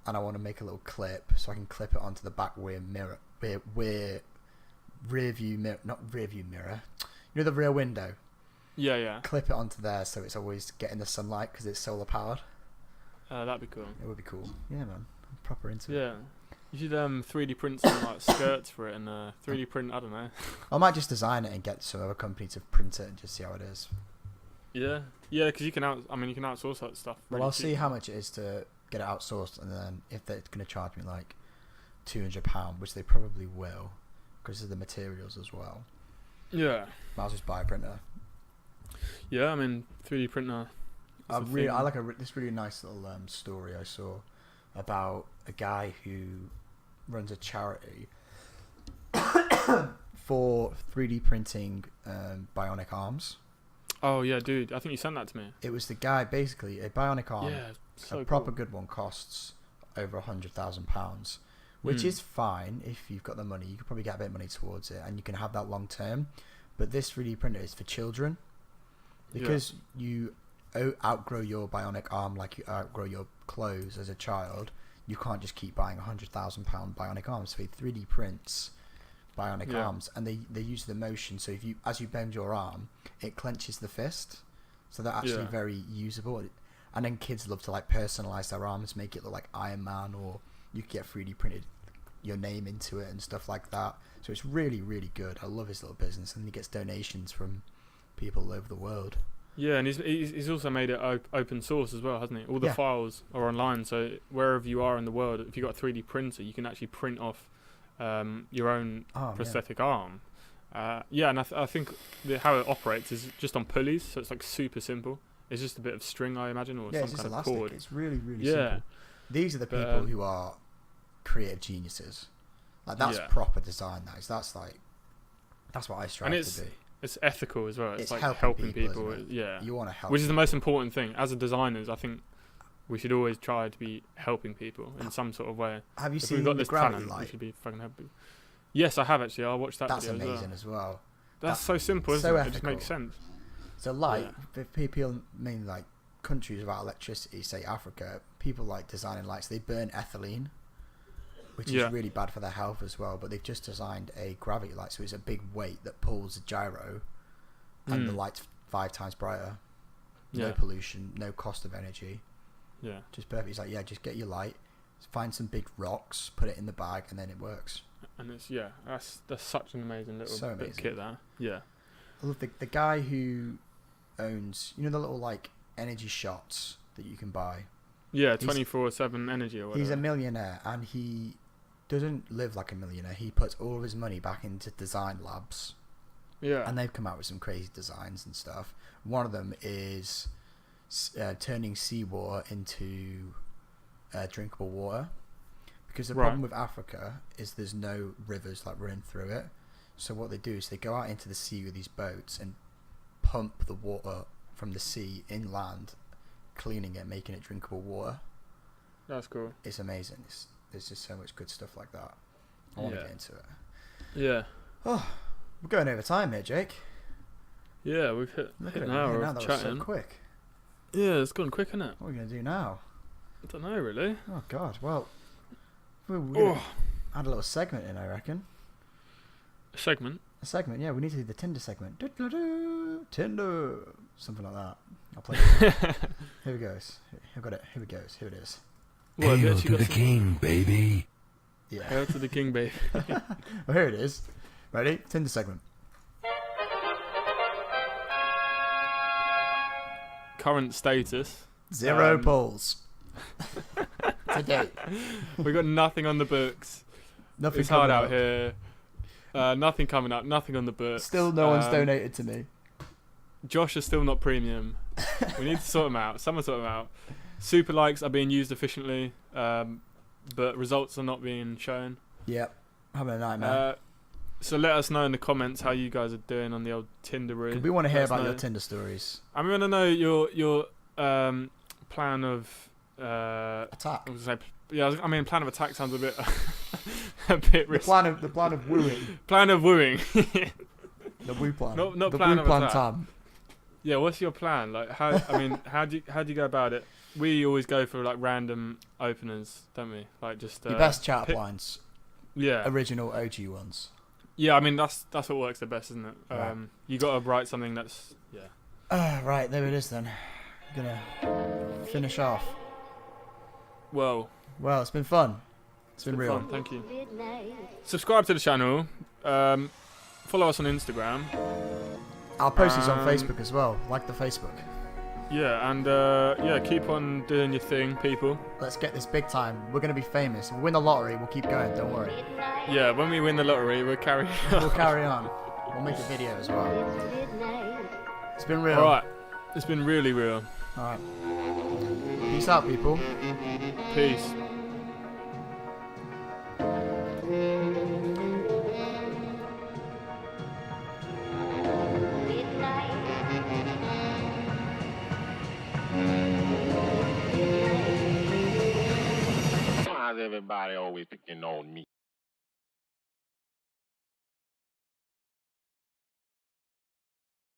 Speaker 2: and I want to make a little clip so I can clip it onto the back rear view mirror, not rear view mirror. You know the rear window.
Speaker 3: Yeah, yeah.
Speaker 2: Clip it onto there so it's always getting the sunlight because it's solar powered.
Speaker 3: That'd be cool.
Speaker 2: It would be cool. Yeah, man. I'm proper into it.
Speaker 3: Yeah. You should 3D print some like skirts for it and 3D print. I don't know.
Speaker 2: I might just design it and get some other company to print it and just see how it is.
Speaker 3: Yeah, yeah, because you can you can outsource that stuff.
Speaker 2: Well,
Speaker 3: really
Speaker 2: I'll
Speaker 3: cheap.
Speaker 2: see how much it is to get it outsourced, and then if they're going to charge me like £200, which they probably will, because of the materials as well.
Speaker 3: Yeah,
Speaker 2: Might as well just buy a printer.
Speaker 3: yeah. I mean, 3D printer.
Speaker 2: I like this really nice little story I saw about a guy who runs a charity for 3D printing bionic arms.
Speaker 3: Oh yeah, dude. I think you sent that to me.
Speaker 2: It was the guy basically a bionic arm.
Speaker 3: Yeah, so
Speaker 2: A proper
Speaker 3: cool.
Speaker 2: good one costs over £100,000, which is fine if you've got the money. You could probably get a bit of money towards it, and you can have that long term. But this 3D printer is for children because you outgrow your bionic arm like you outgrow your clothes as a child. You can't just keep buying £100,000 bionic arms. So he 3D prints bionic arms, and they use the motion. So if as you bend your arm, it clenches the fist. So they're actually very usable. And then kids love to like personalize their arms, make it look like Iron Man, or you could get 3D printed your name into it and stuff like that. So it's really, really good. I love his little business, and he gets donations from people all over the world.
Speaker 3: Yeah, and he's also made it open source as well, hasn't he? All the files are online, so wherever you are in the world, if you've got a 3D printer, you can actually print off your own prosthetic arm. Yeah, and I think how it operates is just on pulleys, so it's like super simple. It's just a bit of string, I imagine, or some
Speaker 2: it's just
Speaker 3: kind of
Speaker 2: elastic.
Speaker 3: cord.
Speaker 2: It's really, really simple. These are the people
Speaker 3: But,
Speaker 2: who are creative geniuses. Like that's
Speaker 3: Yeah.
Speaker 2: proper design. That's what I strive
Speaker 3: And
Speaker 2: to be.
Speaker 3: It's ethical as well. It's like
Speaker 2: helping
Speaker 3: helping
Speaker 2: people,
Speaker 3: people.
Speaker 2: isn't it?
Speaker 3: Yeah.
Speaker 2: You want to help.
Speaker 3: Which is the most important thing. As a designers, I think we should always try to be helping people in some sort of way.
Speaker 2: Have you
Speaker 3: If
Speaker 2: seen
Speaker 3: we've got
Speaker 2: the
Speaker 3: this
Speaker 2: Gravity
Speaker 3: talent, we
Speaker 2: Light?
Speaker 3: should be fucking helping. Yes, I have actually. I watched that
Speaker 2: That's
Speaker 3: video
Speaker 2: amazing
Speaker 3: as well. That's so simple, isn't
Speaker 2: so
Speaker 3: it? It just
Speaker 2: ethical.
Speaker 3: makes sense.
Speaker 2: So light, if people, mainly like countries without electricity, say Africa, people like designing lights. They burn ethylene, which is really bad for their health as well. But they've just designed a gravity light, so it's a big weight that pulls a gyro, and the light's 5 times brighter. No pollution, no cost of energy.
Speaker 3: Yeah.
Speaker 2: Just perfect. It's like, yeah, just get your light, find some big rocks, put it in the bag, and then it works.
Speaker 3: And it's that's such an amazing little
Speaker 2: So
Speaker 3: bit of
Speaker 2: amazing.
Speaker 3: kit there. Yeah.
Speaker 2: I love the guy who owns, the little like energy shots that you can buy.
Speaker 3: Yeah, 24/7 energy or whatever.
Speaker 2: He's a millionaire, and he doesn't live like a millionaire. He puts all of his money back into design labs.
Speaker 3: Yeah.
Speaker 2: And they've come out with some crazy designs and stuff. One of them is turning seawater into drinkable water. Because the problem with Africa is there's no rivers like running through it. So what they do is they go out into the sea with these boats and pump the water from the sea inland, cleaning it, making it drinkable water.
Speaker 3: That's cool.
Speaker 2: It's amazing. There's just so much good stuff like that. I want to get into it.
Speaker 3: Yeah.
Speaker 2: Oh, we're going over time here, Jake.
Speaker 3: Yeah, we've hit an hour of
Speaker 2: that
Speaker 3: chatting.
Speaker 2: was so quick.
Speaker 3: Yeah, it's gone quick, isn't it?
Speaker 2: What are we going to do now?
Speaker 3: I don't know, really.
Speaker 2: Oh, God. Well, we're going to add a little segment in, I reckon.
Speaker 3: A segment?
Speaker 2: A segment, yeah. We need to do the Tinder segment. Tinder. Something like that. I'll play it. Here it goes. I've got it. Here it goes. Here it is.
Speaker 3: Well,
Speaker 6: Hail to the king, baby.
Speaker 2: Yeah.
Speaker 3: Hail to the king, babe.
Speaker 2: Well, here it is. Ready? Tinder segment.
Speaker 3: Current status.
Speaker 2: 0 polls. To date.
Speaker 3: We got nothing on the books.
Speaker 2: Nothing
Speaker 3: It's hard
Speaker 2: coming
Speaker 3: out
Speaker 2: up.
Speaker 3: here. Nothing coming up. Nothing on the books.
Speaker 2: Still no one's donated to me.
Speaker 3: Josh is still not premium. We need to sort him out. Someone sort him out. Super likes are being used efficiently, but results are not being shown.
Speaker 2: Yep. Having a nightmare.
Speaker 3: So let us know in the comments how you guys are doing on the old Tinderoo.
Speaker 2: We want to hear
Speaker 3: Let us
Speaker 2: about
Speaker 3: know.
Speaker 2: your Tinder stories.
Speaker 3: I want to know your plan of
Speaker 2: Attack.
Speaker 3: I was gonna say, I mean, plan of attack sounds a bit a bit risky.
Speaker 2: The plan of wooing.
Speaker 3: Plan of wooing.
Speaker 2: The woo plan.
Speaker 3: Not
Speaker 2: the
Speaker 3: plan
Speaker 2: woo
Speaker 3: of
Speaker 2: plan
Speaker 3: attack.
Speaker 2: time.
Speaker 3: Yeah, what's your plan? Like, how do you go about it? We always go for like random openers, don't we? Like just
Speaker 2: Your best chat
Speaker 3: pick-
Speaker 2: lines.
Speaker 3: Yeah,
Speaker 2: Original OG ones.
Speaker 3: yeah. I mean, that's what works the best, isn't it?
Speaker 2: Right.
Speaker 3: You got to write something that's
Speaker 2: Right, there it is then. Gonna finish off.
Speaker 3: Well,
Speaker 2: It's been fun. It's been
Speaker 3: good
Speaker 2: real.
Speaker 3: fun, thank you. Subscribe to the channel. Follow us on Instagram.
Speaker 2: I'll post these on Facebook as well. Like the Facebook.
Speaker 3: Yeah, and keep on doing your thing, people.
Speaker 2: Let's get this big time. We're gonna be famous. If we win the lottery, we'll keep going. Don't worry.
Speaker 3: Yeah, when we win the lottery, we'll carry
Speaker 2: We'll carry on. We'll make a video as well. It's been real.
Speaker 3: Alright, it's been really real.
Speaker 2: Alright. Peace out, people.
Speaker 3: Peace.
Speaker 6: Why is everybody always picking on me?